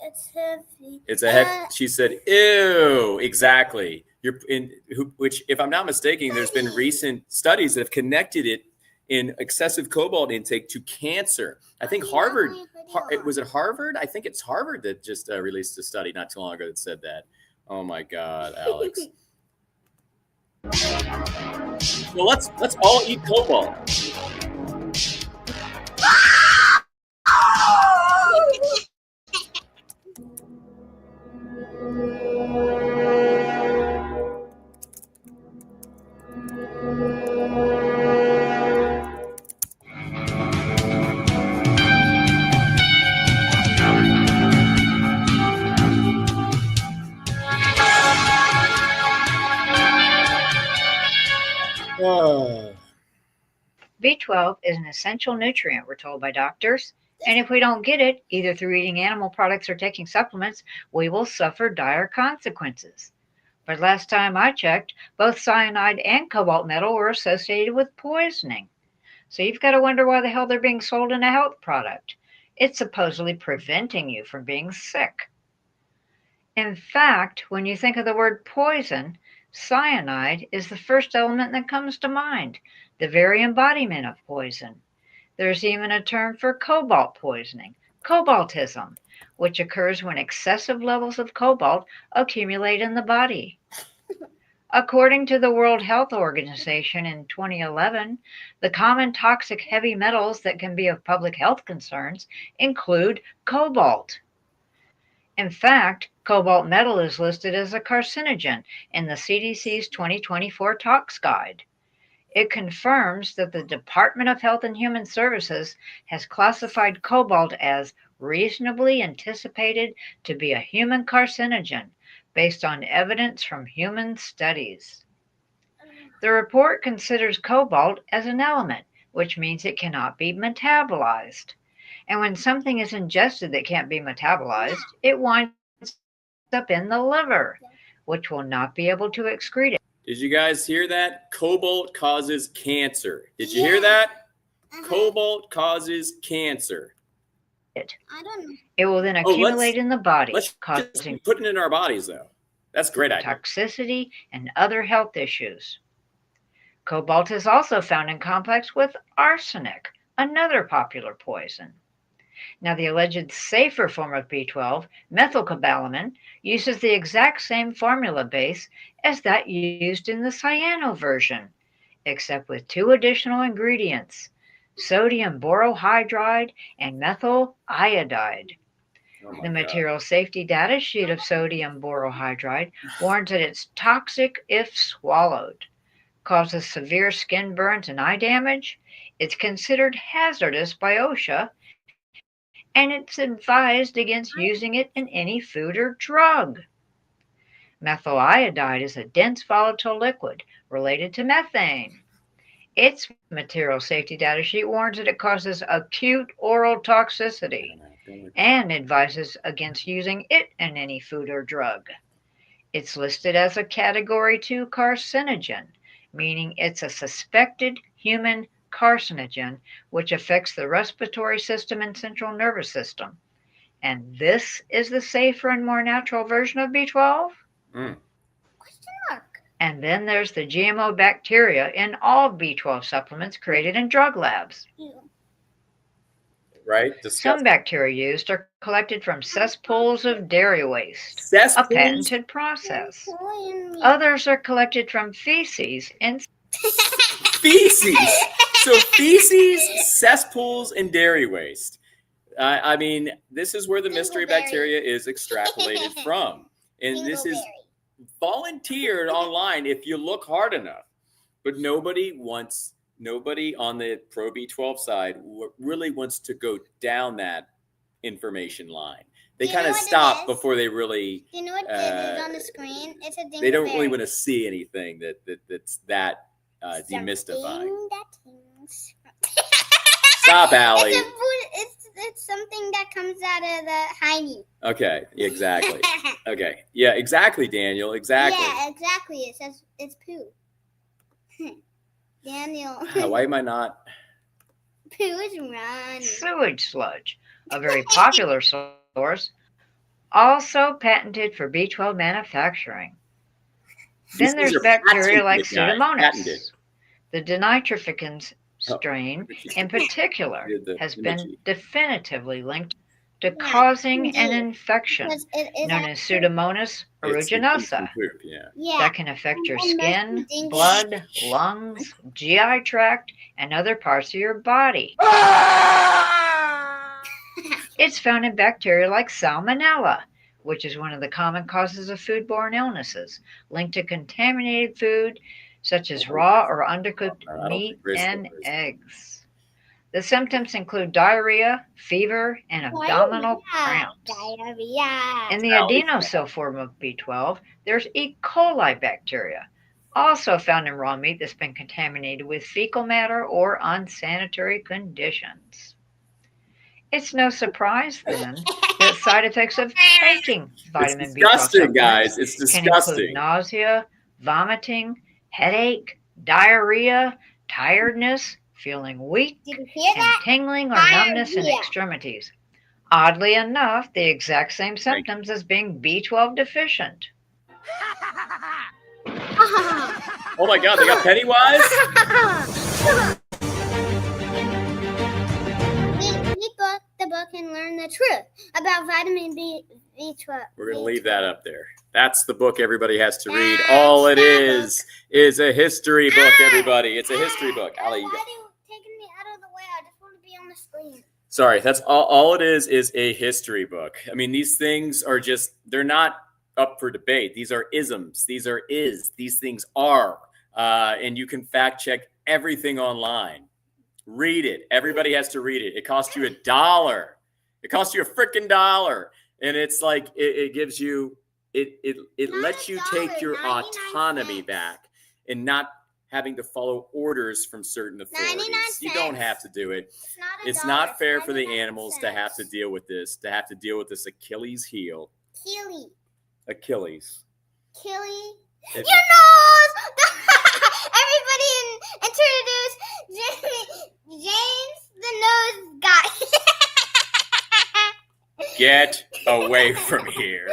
It's heavy. It's a heck. She said, "Ew." Exactly. Which, if I'm not mistaken, there's been recent studies that have connected it in excessive cobalt intake to cancer. I think Harvard. Was it Harvard? I think it's Harvard that just released a study not too long ago that said that. Oh my God, Alex. Well, let's all eat cobalt. B12 is an essential nutrient, we're told by doctors, and if we don't get it, either through eating animal products or taking supplements, we will suffer dire consequences. But last time I checked, both cyanide and cobalt metal were associated with poisoning. So you've got to wonder why the hell they're being sold in a health product. It's supposedly preventing you from being sick. In fact, when you think of the word poison, cyanide is the first element that comes to mind, the very embodiment of poison. There's even a term for cobalt poisoning, cobaltism, which occurs when excessive levels of cobalt accumulate in the body. According to the World Health Organization in 2011, the common toxic heavy metals that can be of public health concerns include cobalt. In fact, cobalt metal is listed as a carcinogen in the CDC's 2024 Tox Guide. It confirms that the Department of Health and Human Services has classified cobalt as reasonably anticipated to be a human carcinogen based on evidence from human studies. The report considers cobalt as an element, which means it cannot be metabolized. And when something is ingested that can't be metabolized, it winds up in the liver, which will not be able to excrete it. Did you guys hear that? Cobalt causes cancer. Did you hear that? Cobalt causes cancer. I don't know. It will then accumulate in the body, Let's causing just put it in our bodies, though. That's a great idea. toxicity and other health issues. Cobalt is also found in complex with arsenic, another popular poison. Now, the alleged safer form of B12, methylcobalamin, uses the exact same formula base as that used in the cyano version, except with two additional ingredients, sodium borohydride and methyl iodide. Oh The material safety data sheet of sodium borohydride warns that it's toxic if swallowed, causes severe skin burns and eye damage, it's considered hazardous by OSHA, and it's advised against using it in any food or drug. Methyl iodide is a dense volatile liquid related to methane. Its material safety data sheet warns that it causes acute oral toxicity and advises against using it in any food or drug. It's listed as a Category 2 carcinogen meaning it's a suspected human carcinogen which affects the respiratory system and central nervous system. And this is the safer and more natural version of B12? Mm. Question mark. And then there's the GMO bacteria in all B12 supplements created in drug labs. Ew. Right? Some Disgusting. bacteria used are collected from cesspools of dairy waste, a Cesspools? patented process. Poison me. Others are collected from feces and Feces. So feces, cesspools, and dairy waste. I mean, this is where the mystery Dingleberry. bacteria is extrapolated from. And this is Dingleberry. volunteered online if you look hard enough. But nobody on the pro B12 side really wants to go down that information line. They Do you know kind of what it stop is? before they really, Do you know what it is on the screen? It's a dingleberry. they don't really want to see anything that's that demystifying. Something that tings. Stop, Allie. It's something that comes out of the hiney. Okay, exactly. Okay, yeah, exactly, Daniel, exactly. Yeah, exactly. It says it's poo. Daniel. Why am I not? Poo is running. sewage sludge, a very popular source, also patented for B12 manufacturing. Then These there's are bacteria like patented, guys, patented. Pseudomonas. The denitrificans strain, in particular, The has emoji. been definitively linked to Yeah, causing an indeed. infection Because it is known as actually- Pseudomonas It's from aeruginosa poop, yeah. Yeah. that can affect your And skin, most dingo- blood, lungs, GI tract, and other parts of your body. It's found in bacteria like Salmonella, which is one of the common causes of foodborne illnesses, linked to contaminated food such as raw or undercooked I don't meat think Grace and will raise it. eggs. The symptoms include diarrhea, fever, and abdominal cramps. Diarrhea. In the Allergy. adenosyl form of B12, there's E. coli bacteria, also found in raw meat that's been contaminated with fecal matter or unsanitary conditions. It's no surprise then that side effects of taking vitamin It's B12 disgusting, supplements guys. It's can include disgusting. nausea, vomiting, headache, diarrhea, tiredness, feeling weak, Did you hear and that? tingling or numbness in Diarrhea. extremities. Oddly enough, the exact same symptoms as being B12 deficient. Oh my God, they got Pennywise? Read the book and learn the truth about vitamin B12. We're going to leave that up there. That's the book everybody has to read. That's All it the is a history book, everybody. It's a history book. Allie, Why are you taking me out of the way? I just want to be on the screen. sorry, that's all it is a history book. I mean, these things are just, they're not up for debate. These are isms. These are these things are. And you can fact check everything online. Read it. Everybody has to read it. It costs you $1. It costs you a freaking $1. And it's like, it gives you, it Not lets you take $1, your 99 autonomy cents. back and not having to follow orders from certain authorities. 99 You don't cents. have to do it. It's It's $1, not fair for the 99 animals to have to cents. deal with this, Achilles heel. Achilles. Killy. If- Your nose! Everybody introduce James the Nose Guy. Get away from here.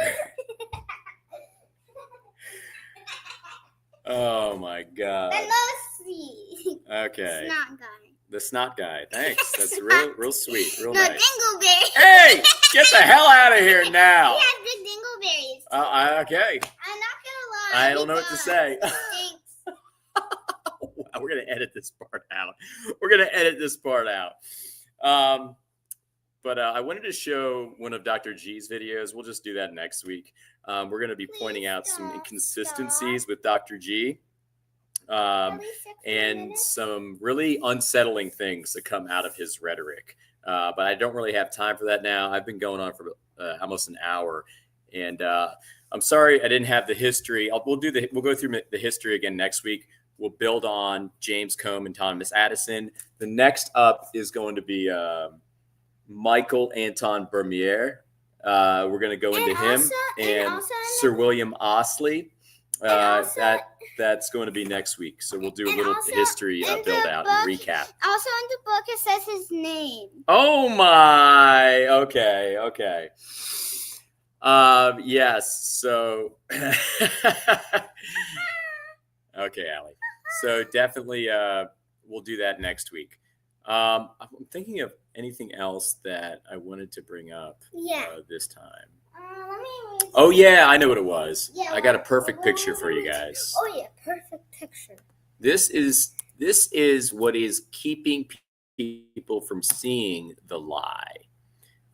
Oh my God. The Nosy. Okay. Snot Guy. The snot guy. Thanks. That's Snot. real sweet. Real No, nice. Dingleberry. Hey, get the hell out of here now. He has big dingleberries. Okay. I'm not gonna lie. I he don't know what to does. say. He stinks. We're going to edit this part out. But I wanted to show one of Dr. G's videos. We'll just do that next week. We're going to be pointing out some inconsistencies with Dr. G Really 6 and minutes? some really unsettling things that come out of his rhetoric. But I don't really have time for that now. I've been going on for almost an hour. And I'm sorry I didn't have the history. We'll go through the history again next week. We'll build on James Combe and Thomas Addison. The next up is going to be Michael Anton Vermeer. We're going to go into him and also Sir William Osley. That's going to be next week. So we'll do a And little also history in build the out book- and recap. Also in the book, it says his name. Oh my. Okay. Yes. So, okay, Allie. So definitely, we'll do that next week. I'm thinking of anything else that I wanted to bring up this time. Let me read. Oh yeah, I know what it was. Yeah, I got a perfect picture for you guys. Oh yeah, perfect picture. This is what is keeping people from seeing the lie.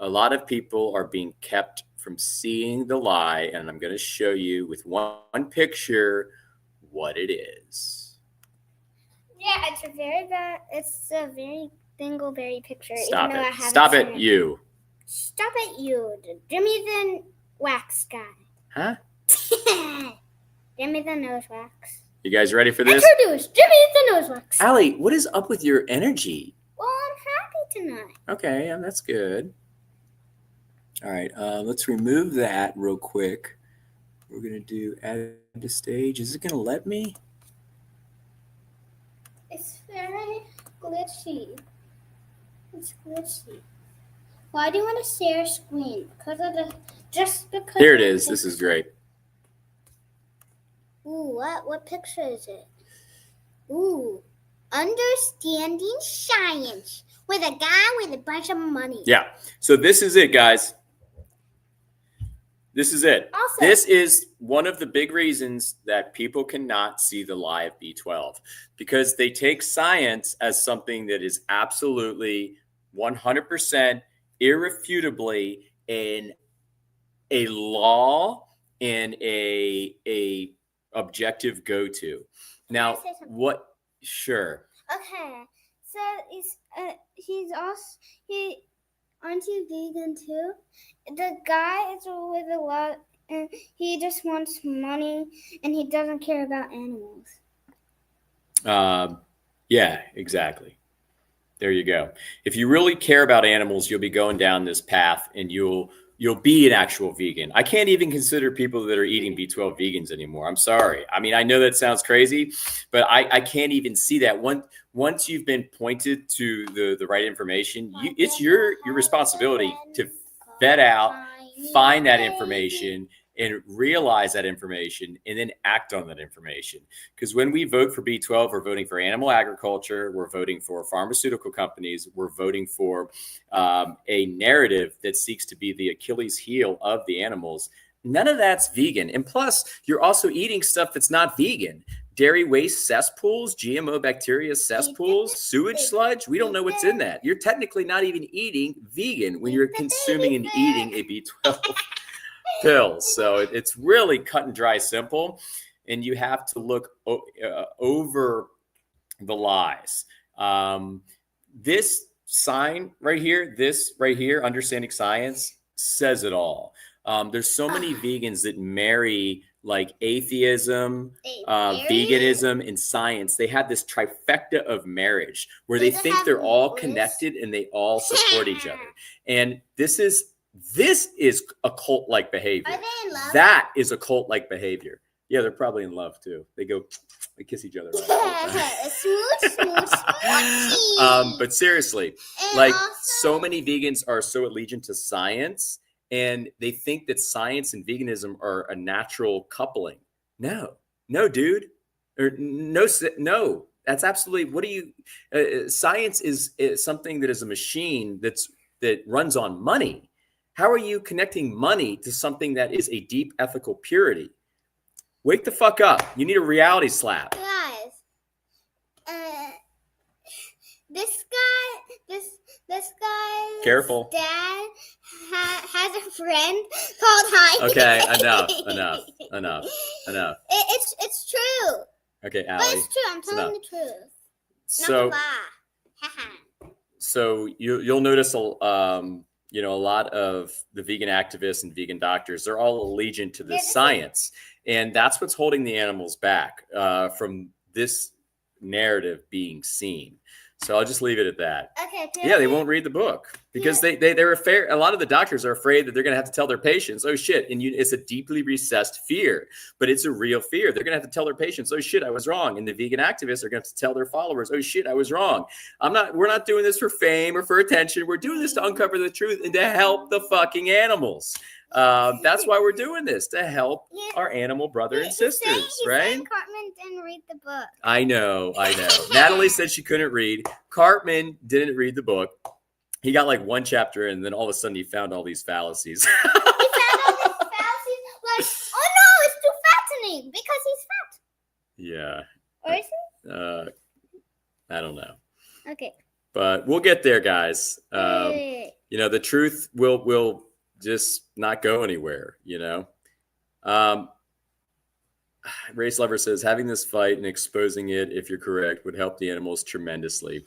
A lot of people are being kept from seeing the lie, and I'm going to show you with one picture what it is. Yeah, it's a very bad. It's a very dingleberry picture. Stop even though I it. haven't Stop seen it, you. Stop it, you. Jimmy the wax guy. Huh? Jimmy the nose wax. You guys ready for this? Introduce Jimmy the nose wax. Allie, what is up with your energy? Well, I'm happy tonight. Okay, that's good. All right, let's remove that real quick. We're going to do add to stage. Is it going to let me? It's very glitchy. It's glitchy. Why do you want to share screen? Because Here it is. This is great. Ooh, what picture is it? Ooh, understanding science with a guy with a bunch of money. Yeah. So this is it, guys. This is it. Also, This is one of the big reasons that people cannot see the lie of B12, because they take science as something that is absolutely 100% irrefutably in a law and a objective go-to. Now, Can I say something? what? Sure. Okay, so he's also aren't you vegan too? The guy is with a lot, and he just wants money, and he doesn't care about animals. Yeah, exactly. There you go. If you really care about animals, you'll be going down this path, and you'll be an actual vegan. I can't even consider people that are eating B12 vegans anymore. I'm sorry. I mean, I know that sounds crazy, but I can't even see that. Once you've been pointed to the right information, it's your responsibility to vet out, find that information, and realize that information, and then act on that information. Because when we vote for B12, we're voting for animal agriculture, we're voting for pharmaceutical companies, we're voting for a narrative that seeks to be the Achilles heel of the animals. None of that's vegan. And plus, you're also eating stuff that's not vegan. Dairy waste cesspools, GMO bacteria cesspools, sewage sludge. We don't know what's in that. You're technically not even eating vegan when you're consuming and eating a B12 pill. So it's really cut and dry simple. And you have to look over the lies. This sign right here, understanding science, says it all. There's so many vegans that marry like atheism, veganism, and science. They have this trifecta of marriage where they think they're all connected and they all support each other. And this is a cult-like behavior. Are they in love? That is a cult-like behavior. Yeah, they're probably in love too. They kiss each other. Smooch, smooch, smoochie. But seriously, And like also- so many vegans are so allegiant to science, and they think that science and veganism are a natural coupling. No, dude, or no. That's absolutely. What do you? Science is something that is a machine that runs on money. How are you connecting money to something that is a deep ethical purity? Wake the fuck up. You need a reality slap. Guys, this guy's Careful. dad has a friend called Heidi. Okay, enough. It's true. Okay, But Allie. it's true. I'm telling enough. the truth. So, Not a lie. Haha. so you'll notice a lot of the vegan activists and vegan doctors, they're all allegiant to this science. And that's what's holding the animals back from this narrative being seen. So I'll just leave it at that. Okay. Yeah, they won't read the book because they're afraid. A lot of the doctors are afraid that they're going to have to tell their patients, oh shit. And it's a deeply recessed fear, but it's a real fear. They're going to have to tell their patients, oh shit, I was wrong. And the vegan activists are going to have to tell their followers, oh shit, I was wrong. We're not doing this for fame or for attention. We're doing this to uncover the truth and to help the fucking animals. That's why we're doing this, to help our animal brother and sisters, right? Cartman didn't read the book. I know. Natalie said she couldn't read. Cartman didn't read the book. He got like one chapter in, and then all of a sudden he found all these fallacies. He found all these fallacies like, oh no, it's too fattening because he's fat. Yeah. Or is he? I don't know. Okay. But we'll get there, guys. Hey. The truth will just not go anywhere, Race Lover says, having this fight and exposing it, if you're correct, would help the animals tremendously.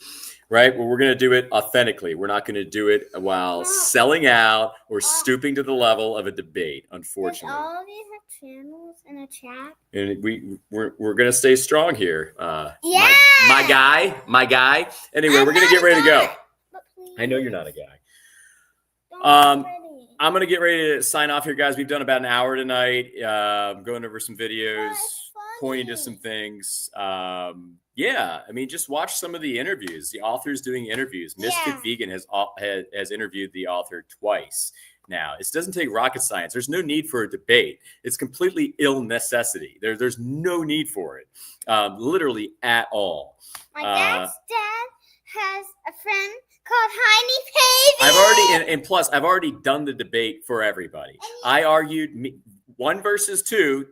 Right? Well, we're going to do it authentically. We're not going to do it while selling out or stooping to the level of a debate, unfortunately. Does all of these have channels in a chat? And we're going to stay strong here. Yeah! My guy. Anyway, we're going to get ready to go. I know you're not a guy. I'm going to get ready to sign off here, guys. We've done about an hour tonight, going over some videos, pointing to some things. Just watch some of the interviews. The author's doing interviews. Misfit Vegan has interviewed the author twice now. It doesn't take rocket science. There's no need for a debate. It's completely ill necessity. There's no need for it, literally at all. My dad's dad has a friend called Heiny Pavey. I've already done the debate for everybody. I argued 1 versus 2,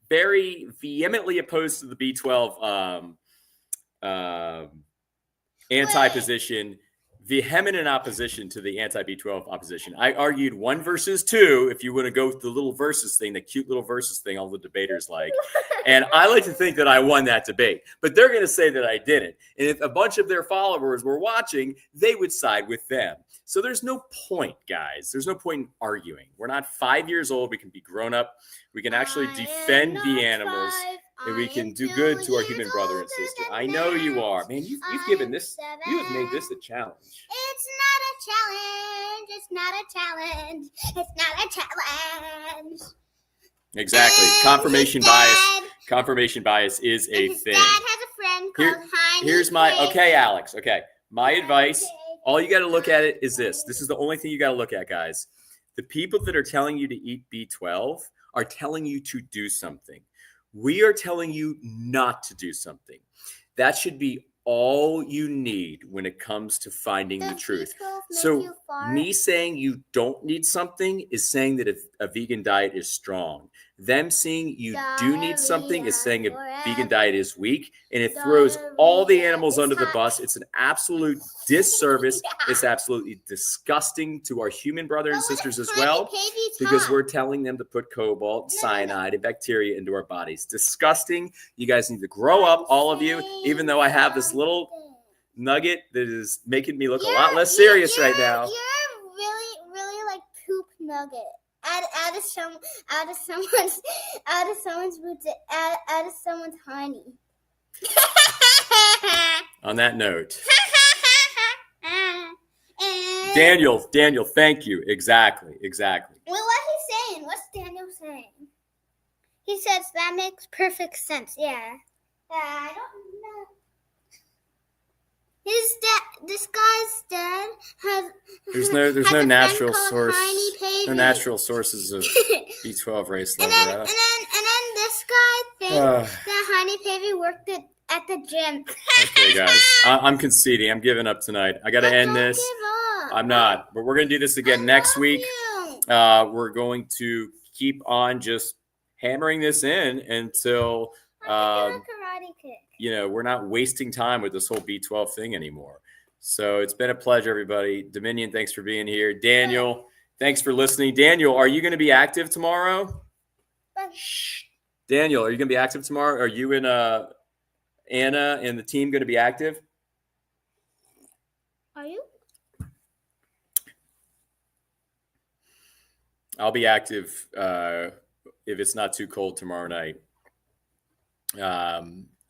very vehemently opposed to the B12 anti-position, vehement in opposition to the anti-B12 opposition. I argued 1 versus 2, if you want to go with the little versus thing, the cute little versus thing all the debaters like. And I like to think that I won that debate, but they're going to say that I didn't. And if a bunch of their followers were watching, they would side with them. So there's no point, guys. There's no point in arguing. We're not 5 years old. We can be grown up. We can actually defend the animals. And we can do good to our human brother and sister. I know you are. Man, you've given this, you have made this a challenge. It's not a challenge. It's not a challenge. It's not a challenge. Exactly. Confirmation bias. Confirmation bias is a thing. Dad has a friend called Heiny. Here's okay, Alex. Okay. My advice, all you got to look at it is this. This is the only thing you got to look at, guys. The people that are telling you to eat B12 are telling you to do something. We are telling you not to do something. That should be all you need when it comes to finding the truth. So me saying you don't need something is saying that a vegan diet is strong. Them saying you do need something is saying a vegan diet is weak, and it throws all the animals under the bus. It's an absolute disservice. It's absolutely disgusting to our human brothers and sisters as well, because we're telling them to put cobalt, cyanide, and bacteria into our bodies. Disgusting. You guys need to grow up, all of you, even though I have this little nugget that is making me look a lot less serious right now. You're really like poop nugget. Out of someone's boots, out of someone's honey. On that note, Daniel, thank you. Exactly. Well, what he's saying? What's Daniel saying? He says that makes perfect sense. Yeah. I don't know. This guy's dad has. There's no natural source. No natural sources of B12 race level. And then this guy thinks that Heiny Pavey worked at the gym. Okay, guys, I'm conceding. I'm giving up tonight. I got to end this. I'm not, but we're gonna do this again next week. We're going to keep on just hammering this in until. Karate kick. We're not wasting time with this whole B12 thing anymore. So it's been a pleasure, everybody. Dominion, thanks for being here. Daniel, thanks for listening. Daniel, are you going to be active tomorrow? Shh. Daniel, are you going to be active tomorrow? Are you and Anna and the team going to be active? Are you? I'll be active if it's not too cold tomorrow night.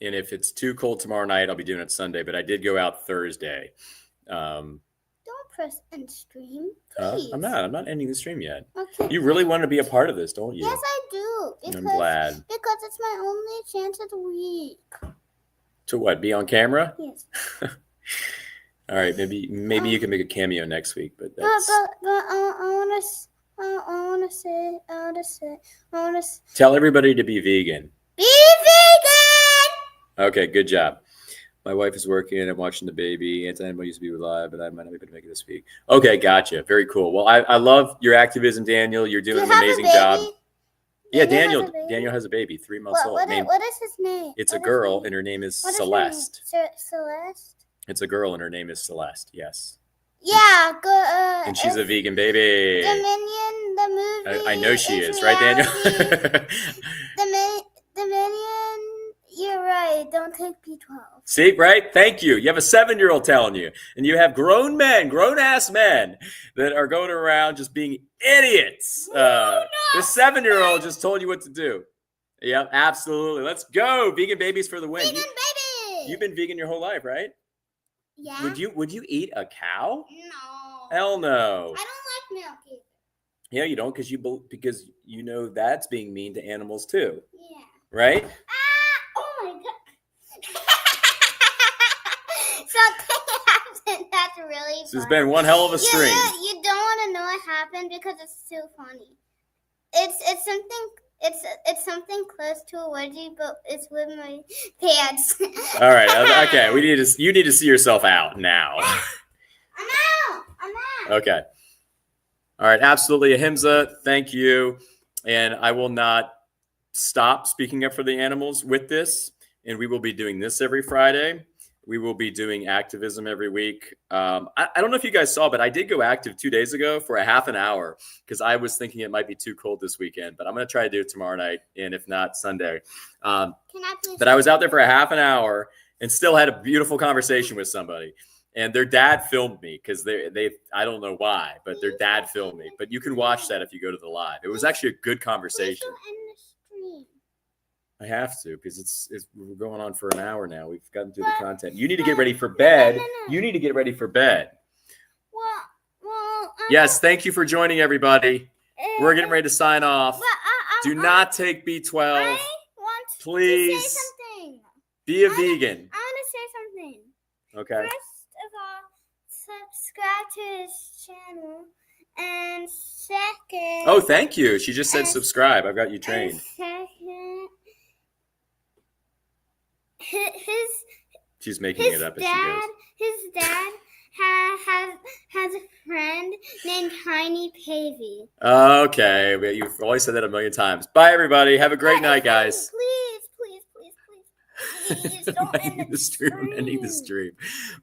And if it's too cold tomorrow night, I'll be doing it Sunday. But I did go out Thursday. Don't press end stream, please. I'm not ending the stream yet. Okay. You really want to be a part of this, don't you? Yes, I do. I'm glad. Because it's my only chance of the week. To what? Be on camera? Yes. All right. Maybe you can make a cameo next week. But But that's... I wanna say. Tell everybody to be vegan. Be vegan. Okay, good job. My wife is working. I'm watching the baby. Anti-animal used to be live, but I might not be able to make it this week. Okay, gotcha. Very cool. Well, I love your activism, Daniel. You're doing an amazing job. Yeah, Daniel has a baby, 3 months old. What is his name? It's a girl, and her name is Celeste. Celeste? It's a girl, and her name is Celeste. Yes. Yeah, good. And she's a vegan baby. Dominion, the movie. I know she is, right, Daniel? Dominion, you're right. Don't take B12. See, right? Thank you. You have a 7-year-old telling you, and you have grown-ass men that are going around just being idiots. This 7-year-old just told you what to do. Yep, absolutely. Let's go. Vegan babies for the win. Vegan baby. You've been vegan your whole life, right? Yeah. Would you eat a cow? No. Hell no. I don't like milk either. Yeah, you don't because you know that's being mean to animals too. Yeah. Right? Oh my god. Something happened that's really This has funny. been one hell of a stream. You don't want to know what happened because it's too funny. It's something close to a wedgie, but it's with my pants. All right. Okay. You need to see yourself out now. I'm out. Okay. All right. Absolutely. Ahimsa, thank you. And I will not stop speaking up for the animals with this. And we will be doing this every Friday. We will be doing activism every week. I don't know if you guys saw, but I did go active 2 days ago for a half an hour because I was thinking it might be too cold this weekend. But I'm going to try to do it tomorrow night, and if not, Sunday. Can I please? But I was out there for a half an hour and still had a beautiful conversation with somebody. And their dad filmed me because they I don't know why, but their dad filmed me. But you can watch that if you go to the live. It was actually a good conversation. I have to because we're going on for an hour now. We've gotten through the content. You need to get ready for bed. You need to get ready for bed. Well. Yes, thank you for joining, everybody. We're getting ready to sign off. Do not take B12. I want Please to say something. Be a vegan. I want to say something. Okay. First of all, subscribe to his channel. And second. Oh, thank you. She just said subscribe. I've got you trained. And second. She's making it up as she goes. His dad has a friend named Tiny Pavey. Okay, but you've always said that a million times. Bye, everybody. Have a great night, guys. Please, don't end the stream. Ending the stream.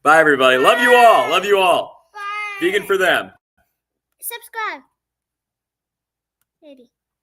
Bye, everybody. Love you all. Love you all. Bye. Vegan for them. Subscribe. Maybe.